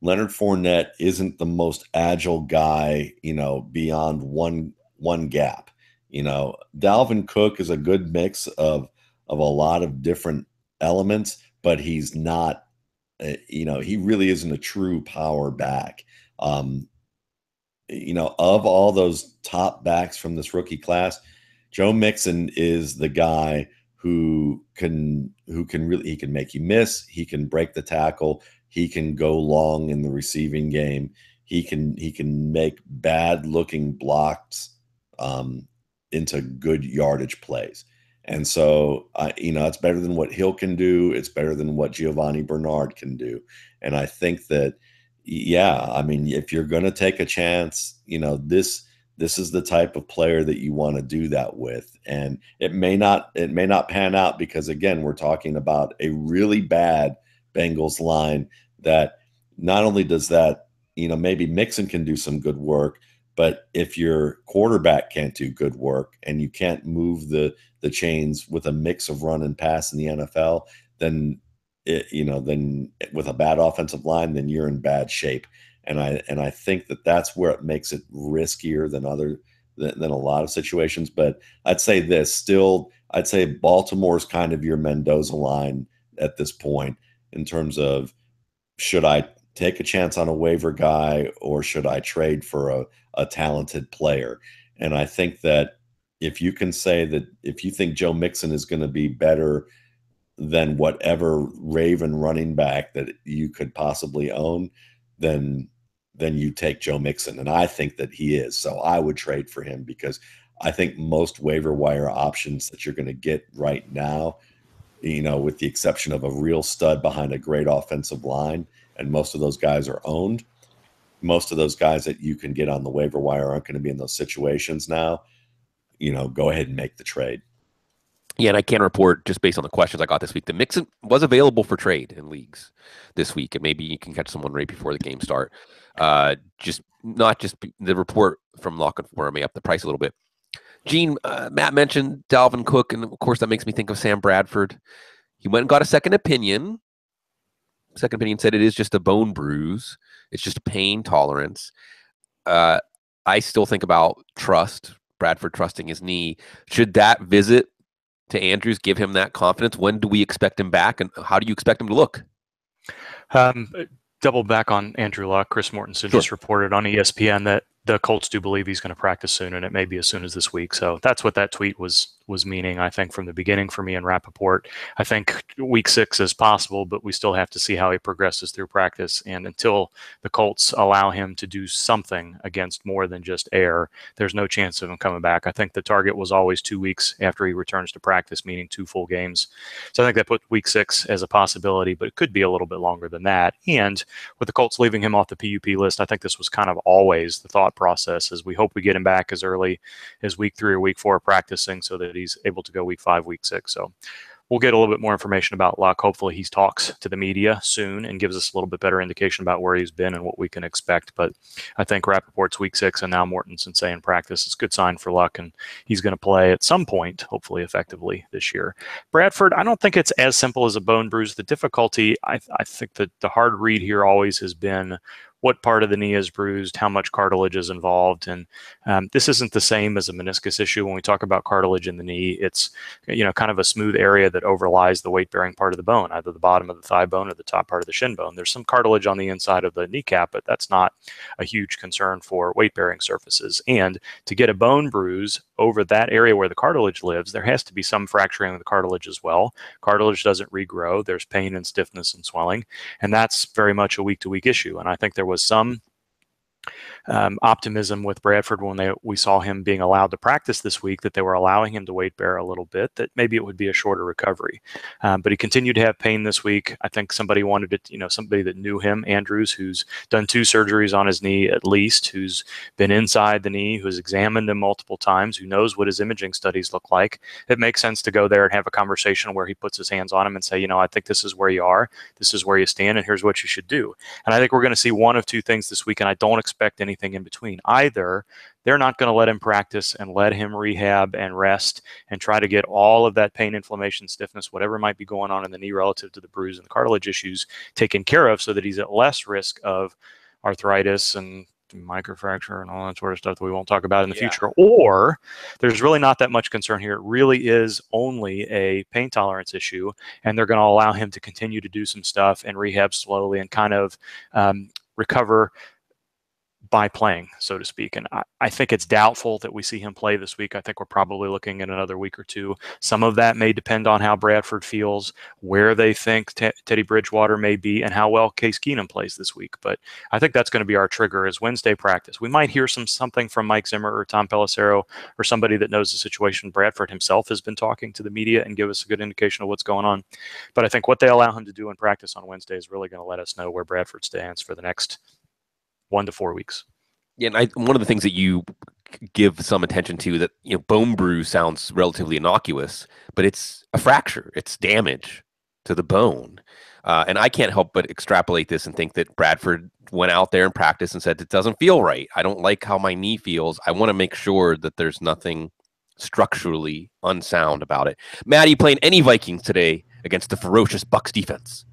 B: Leonard Fournette isn't the most agile guy, beyond one gap. Dalvin Cook is a good mix of a lot of different elements, but he's not, he really isn't a true power back. Of all those top backs from this rookie class, Joe Mixon is the guy who can make you miss. He can break the tackle. He can go long in the receiving game. He can make bad looking blocks into good yardage plays. And so, it's better than what Hill can do. It's better than what Giovanni Bernard can do. And I think that, if you're going to take a chance, this is the type of player that you want to do that with. And it may not pan out because, again, we're talking about a really bad Bengals line that not only does that, maybe Mixon can do some good work, but if your quarterback can't do good work and you can't move the chains with a mix of run and pass in the NFL, then with a bad offensive line, then you're in bad shape. And I think that's where it makes it riskier than a lot of situations. But I'd say I'd say Baltimore's kind of your Mendoza line at this point in terms of, should I take a chance on a waiver guy or should I trade for a talented player? And I think that if you can say that if you think Joe Mixon is going to be better than whatever Raven running back that you could possibly own, then you take Joe Mixon. And I think that he is. So I would trade for him, because I think most waiver wire options that you're going to get right now, with the exception of a real stud behind a great offensive line, and most of those guys are owned, most of those guys that you can get on the waiver wire aren't going to be in those situations now. Go ahead and make the trade.
A: Yeah, and I can report, just based on the questions I got this week, that Mixon was available for trade in leagues this week, and maybe you can catch someone right before the game start. Not just the report from La Canfora may up the price a little bit. Gene, Matt mentioned Dalvin Cook, and of course that makes me think of Sam Bradford. He went and got a second opinion. Second opinion said it is just a bone bruise. It's just a pain tolerance. I still think about Bradford trusting his knee. Should that visit to Andrews give him that confidence? When do we expect him back, and how do you expect him to look?
C: Double back on Andrew Luck. Chris Mortensen just reported on ESPN that the Colts do believe he's going to practice soon, and it may be as soon as this week. So that's what that tweet was meaning, I think, from the beginning for me and Rappaport. I think week 6 is possible, but we still have to see how he progresses through practice. And until the Colts allow him to do something against more than just air, there's no chance of him coming back. I think the target was always 2 weeks after he returns to practice, meaning 2 full games. So I think that put week 6 as a possibility, but it could be a little bit longer than that. And with the Colts leaving him off the PUP list, I think this was kind of always the thought process, is we hope we get him back as early as week 3 or week 4 practicing so that he's able to go week 5, week 6. So we'll get a little bit more information about Luck. Hopefully he talks to the media soon and gives us a little bit better indication about where he's been and what we can expect. But I think Rappaport's week 6 and now Mortensen saying practice is a good sign for Luck, and he's going to play at some point, hopefully effectively this year. Bradford, I don't think it's as simple as a bone bruise. The difficulty, I think that the hard read here always has been what part of the knee is bruised, how much cartilage is involved. And this isn't the same as a meniscus issue. When we talk about cartilage in the knee, it's, kind of a smooth area that overlies the weight-bearing part of the bone, either the bottom of the thigh bone or the top part of the shin bone. There's some cartilage on the inside of the kneecap, but that's not a huge concern for weight-bearing surfaces. And to get a bone bruise over that area where the cartilage lives, there has to be some fracturing of the cartilage as well. Cartilage doesn't regrow. There's pain and stiffness and swelling, and that's very much a week-to-week issue. And I think there was some optimism with Bradford when we saw him being allowed to practice this week, that they were allowing him to weight bear a little bit, that maybe it would be a shorter recovery. But he continued to have pain this week. I think somebody wanted it, somebody that knew him, Andrews, who's done 2 surgeries on his knee at least, who's been inside the knee, who's examined him multiple times, who knows what his imaging studies look like. It makes sense to go there and have a conversation where he puts his hands on him and say, I think this is where you are, this is where you stand, and here's what you should do. And I think we're going to see one of 2 things this week, and I don't expect anything in between. Either they're not going to let him practice and let him rehab and rest and try to get all of that pain, inflammation, stiffness, whatever might be going on in the knee relative to the bruise and the cartilage issues taken care of, so that he's at less risk of arthritis and microfracture and all that sort of stuff that we won't talk about in the future. Or there's really not that much concern here. It really is only a pain tolerance issue, and they're going to allow him to continue to do some stuff and rehab slowly and kind of recover by playing, so to speak. And I think it's doubtful that we see him play this week. I think we're probably looking at another week or 2. Some of that may depend on how Bradford feels, where they think Teddy Bridgewater may be, and how well Case Keenum plays this week. But I think that's going to be our trigger, is Wednesday practice. We might hear something from Mike Zimmer or Tom Pelissero or somebody that knows the situation. Bradford himself has been talking to the media and give us a good indication of what's going on. But I think what they allow him to do in practice on Wednesday is really going to let us know where Bradford stands for the next 1 to 4 weeks.
A: Yeah, and one of the things that you give some attention to, that bone bruise sounds relatively innocuous, but it's a fracture. It's damage to the bone, and I can't help but extrapolate this and think that Bradford went out there in practice and said, "It doesn't feel right. I don't like how my knee feels. I want to make sure that there's nothing structurally unsound about it." Matt, are you playing any Vikings today against the ferocious Bucs defense?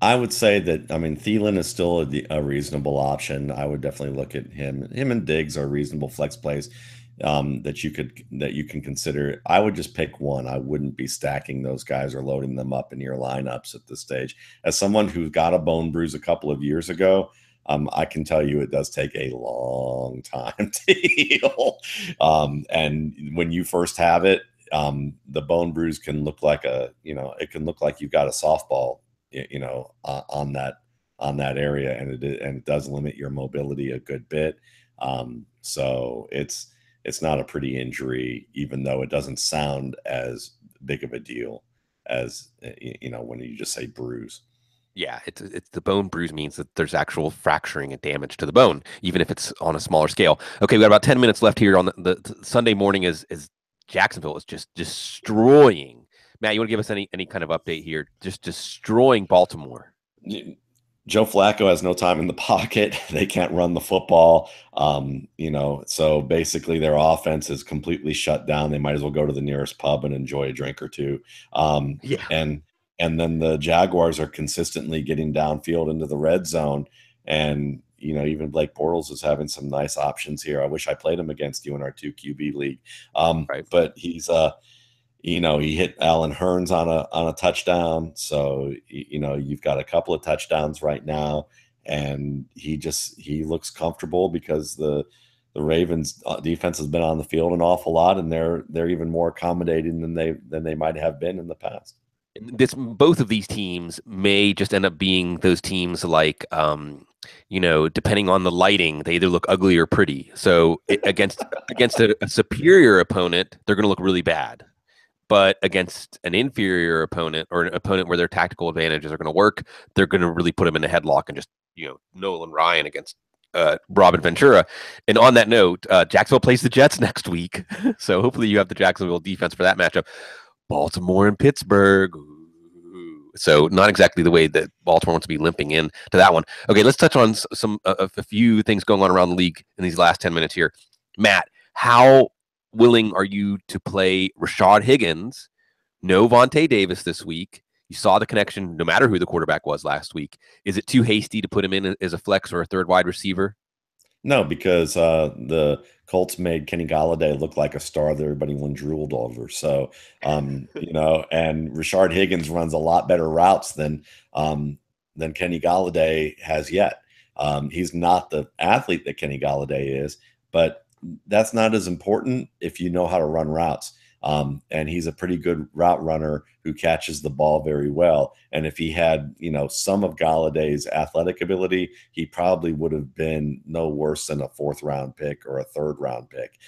B: I would say that, Thielen is still a reasonable option. I would definitely look at him. Him and Diggs are reasonable flex plays that you can consider. I would just pick one. I wouldn't be stacking those guys or loading them up in your lineups at this stage. As someone who got a bone bruise a couple of years ago, I can tell you it does take a long time to heal. And when you first have it, the bone bruise can look like it can look like you've got a softball on that area, and it does limit your mobility a good bit. So it's not a pretty injury, even though it doesn't sound as big of a deal as when you just say bruise.
A: Yeah, it's the bone bruise means that there's actual fracturing and damage to the bone, even if it's on a smaller scale. Okay, we got about 10 minutes left here on the Sunday morning. Is Jacksonville is just destroying. Matt, you want to give us any kind of update here? Just destroying Baltimore.
B: Joe Flacco has no time in the pocket. They can't run the football. So basically their offense is completely shut down. They might as well go to the nearest pub and enjoy a drink or 2. And then the Jaguars are consistently getting downfield into the red zone. And, even Blake Bortles is having some nice options here. I wish I played him against you in our 2 QB league.
A: Right.
B: But he's he hit Allen Hurns on a touchdown. So, you've got a couple of touchdowns right now. and he looks comfortable because the Ravens defense has been on the field an awful lot, and they're even more accommodating than they might have been in the past.
A: Both of these teams may just end up being those teams like, depending on the lighting, they either look ugly or pretty. So against a superior opponent, they're going to look really bad. But against an inferior opponent or an opponent where their tactical advantages are going to work, they're going to really put them in a headlock and just, Nolan Ryan against Robin Ventura. And on that note, Jacksonville plays the Jets next week. So hopefully you have the Jacksonville defense for that matchup. Baltimore and Pittsburgh. Ooh. So not exactly the way that Baltimore wants to be limping in to that one. Okay, let's touch on a few things going on around the league in these last 10 minutes here. Matt, how willing are you to play Rashad Higgins? No Vontae Davis this week. You saw the connection no matter who the quarterback was last week. Is it too hasty to put him in as a flex or a third wide receiver?
B: No, because the Colts made Kenny Golladay look like a star that everybody drooled over. So, and Rashard Higgins runs a lot better routes than Kenny Golladay has yet. He's not the athlete that Kenny Golladay is, but that's not as important if you know how to run routes. And he's a pretty good route runner who catches the ball very well. And if he had, some of Galladay's athletic ability, he probably would have been no worse than a 4th round pick or a 3rd round pick,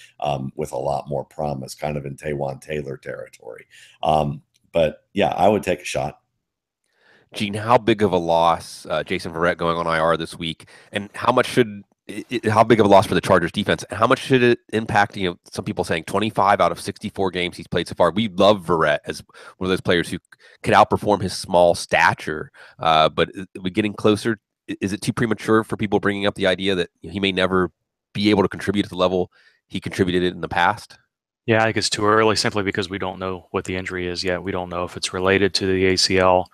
B: with a lot more promise, kind of in Taywan Taylor territory. But yeah, I would take a shot.
A: Gene, how big of a loss, Jason Verrett going on IR this week, and how big of a loss for the Chargers defense? How much should it impact? Some people saying 25 out of 64 games he's played so far. We love Verrett as one of those players who could outperform his small stature. But we're getting closer. Is it too premature for people bringing up the idea that he may never be able to contribute at the level he contributed in the past?
C: Yeah, I think it's too early simply because we don't know what the injury is yet. We don't know if it's related to the ACL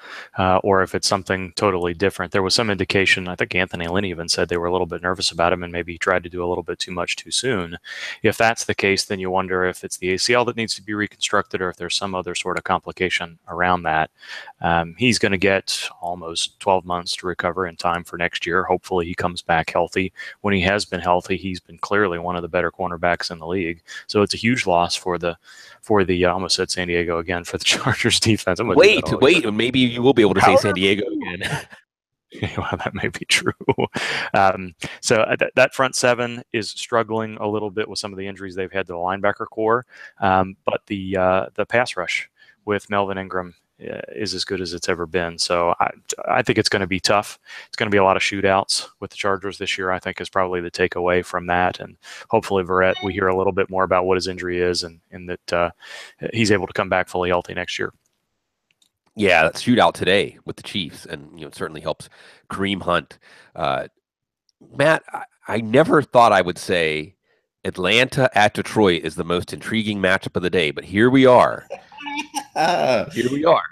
C: or if it's something totally different. There was some indication, I think Anthony Lynn even said they were a little bit nervous about him and maybe tried to do a little bit too much too soon. If that's the case, then you wonder if it's the ACL that needs to be reconstructed or if there's some other sort of complication around that. He's going to get almost 12 months to recover in time for next year. Hopefully he comes back healthy. When he has been healthy, he's been clearly one of the better cornerbacks in the league. So it's a huge loss for the I almost said San Diego again, for the Chargers defense.
A: Wait, maybe you will be able to say San Diego again.
C: Well, that may be true. So that front seven is struggling a little bit with some of the injuries they've had to the linebacker core, but the pass rush with Melvin Ingram is as good as it's ever been. So I think it's going to be tough. It's going to be a lot of shootouts with the Chargers this year, I think, is probably the takeaway from that. And hopefully Verrett, we hear a little bit more about what his injury is and that he's able to come back fully healthy next year.
A: Yeah, that's shootout today with the Chiefs, and it certainly helps Kareem Hunt. Matt, I never thought I would say Atlanta at Detroit is the most intriguing matchup of the day, but here we are. Here we are.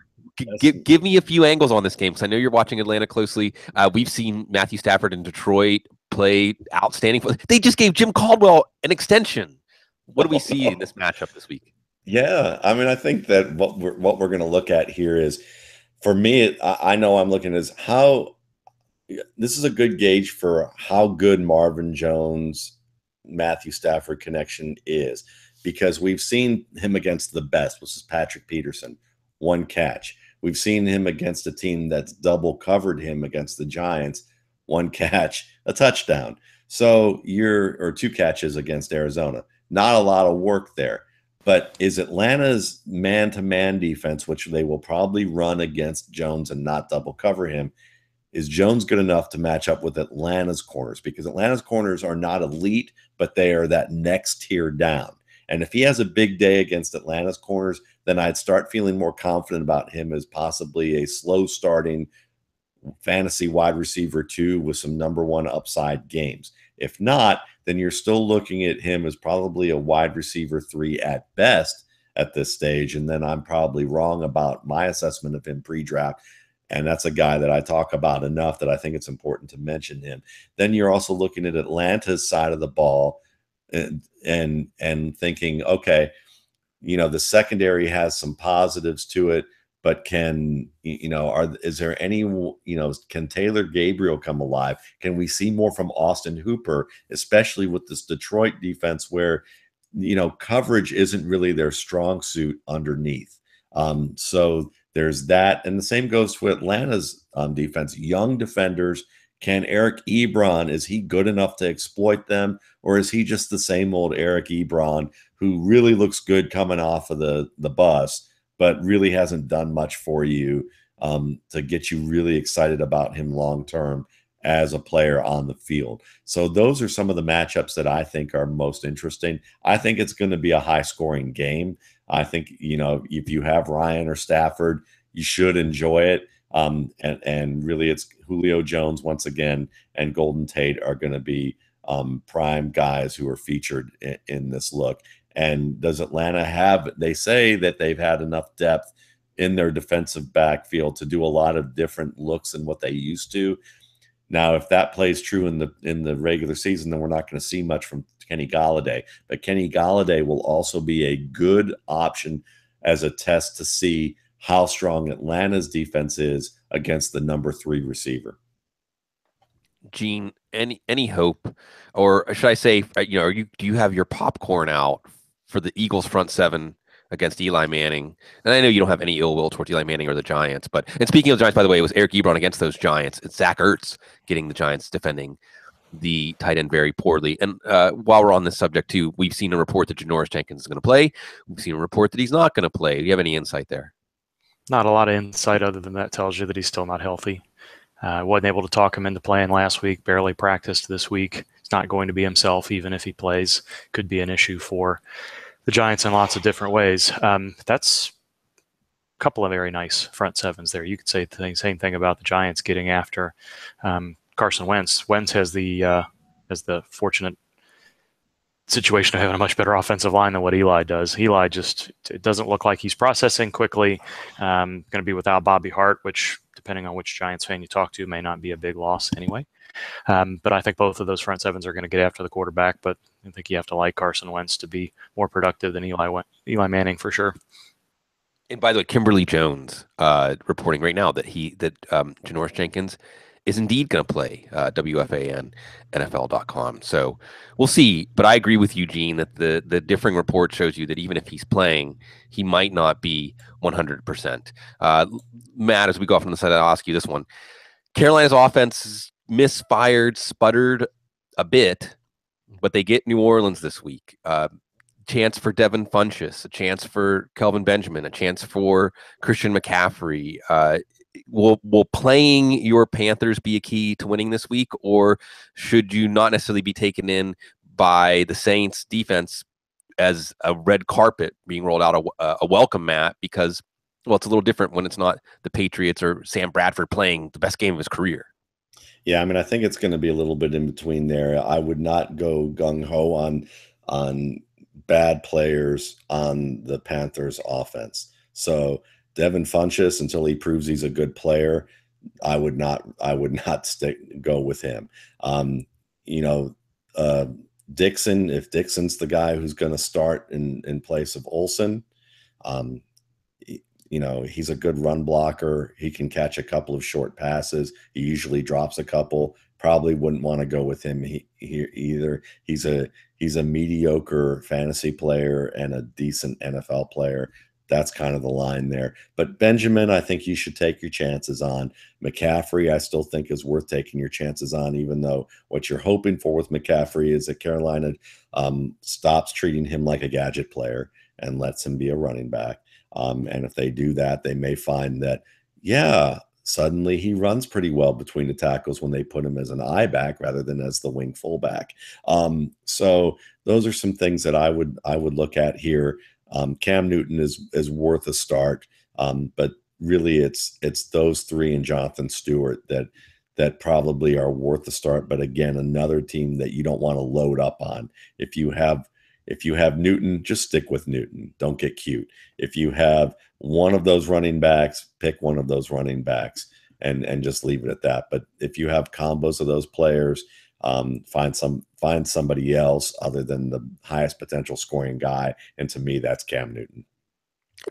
A: Give me a few angles on this game, because I know you're watching Atlanta closely. We've seen Matthew Stafford in Detroit play outstanding. They just gave Jim Caldwell an extension. What do we see in this matchup this week?
B: Yeah, I mean, I think that what we're going to look at here is, for me, I know I'm looking as how this is a good gauge for how good Marvin Jones, Matthew Stafford connection is, because we've seen him against the best, which is Patrick Peterson, 1 catch. We've seen him against a team that's double covered him against the Giants, 1 catch, a touchdown. So or 2 catches against Arizona. Not a lot of work there. But is Atlanta's man-to-man defense, which they will probably run against Jones and not double cover him, is Jones good enough to match up with Atlanta's corners? Because Atlanta's corners are not elite, but they are that next tier down. And if he has a big day against Atlanta's corners, then I'd start feeling more confident about him as possibly a slow starting fantasy wide receiver 2 with some number 1 upside games. If not, then you're still looking at him as probably a wide receiver 3 at best at this stage. And then I'm probably wrong about my assessment of him pre-draft. And that's a guy that I talk about enough that I think it's important to mention him. Then you're also looking at Atlanta's side of the ball and thinking, okay, the secondary has some positives to it, but is there any, can Taylor Gabriel come alive? Can we see more from Austin Hooper, especially with this Detroit defense where, coverage isn't really their strong suit underneath? So there's that. And the same goes for Atlanta's defense, young defenders. Can Eric Ebron, is he good enough to exploit them? Or is he just the same old Eric Ebron who really looks good coming off of the bus, but really hasn't done much for you to get you really excited about him long-term as a player on the field? So those are some of the matchups that I think are most interesting. I think it's going to be a high-scoring game. I think, if you have Ryan or Stafford, you should enjoy it. And really it's Julio Jones once again and Golden Tate are going to be prime guys who are featured in this look. And does Atlanta have, they say that they've had enough depth in their defensive backfield to do a lot of different looks than what they used to. Now, if that plays true in the regular season, then we're not going to see much from Kenny Golladay. But Kenny Golladay will also be a good option as a test to see how strong Atlanta's defense is against the number 3 receiver.
A: Gene, any hope, or should I say, do you have your popcorn out for the Eagles front 7 against Eli Manning? And I know you don't have any ill will towards Eli Manning or the Giants, and speaking of the Giants, by the way, it was Eric Ebron against those Giants. It's Zach Ertz getting the Giants defending the tight end very poorly. And while we're on this subject too, we've seen a report that Janoris Jenkins is going to play. We've seen a report that he's not going to play. Do you have any insight there?
C: Not a lot of insight other than that tells you that he's still not healthy. Wasn't able to talk him into playing last week, barely practiced this week. He's not going to be himself, even if he plays. Could be an issue for the Giants in lots of different ways. That's a couple of very nice front sevens there. You could say the same thing about the Giants getting after Carson Wentz. Wentz has the fortunate situation of having a much better offensive line than what Eli does. Eli it doesn't look like he's processing quickly. Going to be without Bobby Hart, which, depending on which Giants fan you talk to, may not be a big loss anyway. But I think both of those front sevens are going to get after the quarterback, but I think you have to like Carson Wentz to be more productive than Eli Manning for sure.
A: And by the way, Kimberly Jones reporting right now that Janoris Jenkins is indeed going to play, WFAN, NFL.com. So we'll see. But I agree with Eugene that the differing report shows you that even if he's playing, he might not be 100%. Matt, as we go off on the side, I'll ask you this one. Carolina's offense misfired, sputtered a bit, but they get New Orleans this week. Chance for Devin Funchess, a chance for Kelvin Benjamin, a chance for Christian McCaffrey. Will playing your Panthers be a key to winning this week, or should you not necessarily be taken in by the Saints defense as a red carpet being rolled out, a welcome mat, because, well, it's a little different when it's not the Patriots or Sam Bradford playing the best game of his career?
B: Yeah, I mean, I think it's going to be a little bit in between there. I would not go gung-ho on bad players on the Panthers offense. So Devin Funchess, until he proves he's a good player, I would not go with him. Dixon, if Dixon's the guy who's going to start in place of Olsen, he's a good run blocker. He can catch a couple of short passes. He usually drops a couple. Probably wouldn't want to go with him either. He's a mediocre fantasy player and a decent NFL player. That's kind of the line there. But Benjamin, I think you should take your chances on. McCaffrey, I still think is worth taking your chances on, even though what you're hoping for with McCaffrey is that Carolina stops treating him like a gadget player and lets him be a running back. And if they do that, they may find that, suddenly he runs pretty well between the tackles when they put him as an I back rather than as the wing fullback. So those are some things that I would look at here. Cam Newton is worth a start, but really it's those three and Jonathan Stewart that probably are worth the start. But again, another team that you don't want to load up on. If you have Newton, just stick with Newton. Don't get cute. If you have one of those running backs, pick one of those running backs and just leave it at that. But if you have combos of those players, find somebody else other than the highest potential scoring guy. And to me, that's Cam Newton.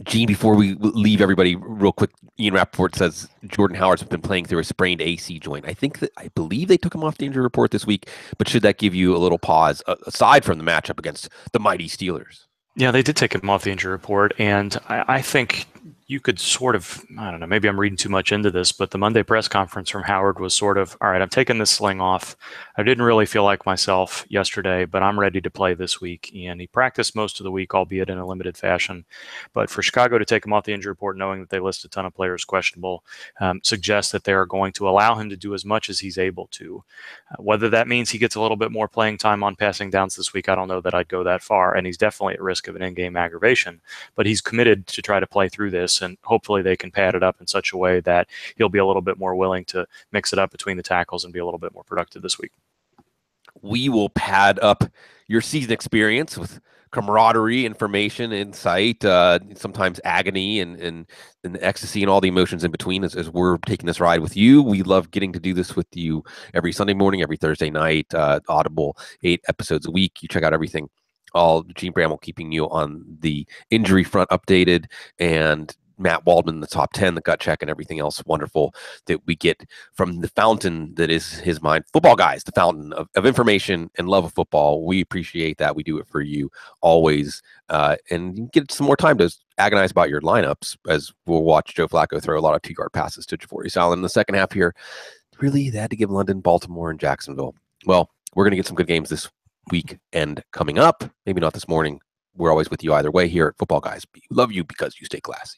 A: Gene, before we leave everybody real quick, Ian Rappaport says Jordan Howard's been playing through a sprained AC joint. I believe they took him off the injury report this week, but should that give you a little pause aside from the matchup against the mighty Steelers?
C: Yeah, they did take him off the injury report, and I think you could sort of, I don't know, maybe I'm reading too much into this, but the Monday press conference from Howard was sort of, all right, I'm taking this sling off. I didn't really feel like myself yesterday, but I'm ready to play this week. And he practiced most of the week, albeit in a limited fashion. But for Chicago to take him off the injury report, knowing that they list a ton of players questionable, suggests that they are going to allow him to do as much as he's able to. Whether that means he gets a little bit more playing time on passing downs this week, I don't know that I'd go that far. And he's definitely at risk of an in-game aggravation, but he's committed to try to play through this, and hopefully they can pad it up in such a way that he'll be a little bit more willing to mix it up between the tackles and be a little bit more productive this week.
A: We will pad up your season experience with camaraderie, information, insight, sometimes agony and ecstasy and all the emotions in between as we're taking this ride with you. We love getting to do this with you every Sunday morning, every Thursday night, Audible, 8 episodes a week. You check out everything. All Gene Bramwell keeping you on the injury front updated, and Matt Waldman, the top 10, the gut check, and everything else wonderful that we get from the fountain that is his mind. Football Guys, the fountain of information and love of football. We appreciate that. We do it for you always. And you get some more time to agonize about your lineups as we'll watch Joe Flacco throw a lot of 2-yard passes to Javori Salin in the second half here. Really, they had to give London, Baltimore, and Jacksonville. Well, we're going to get some good games this week and coming up. Maybe not this morning. We're always with you either way here at Football Guys. We love you because you stay classy.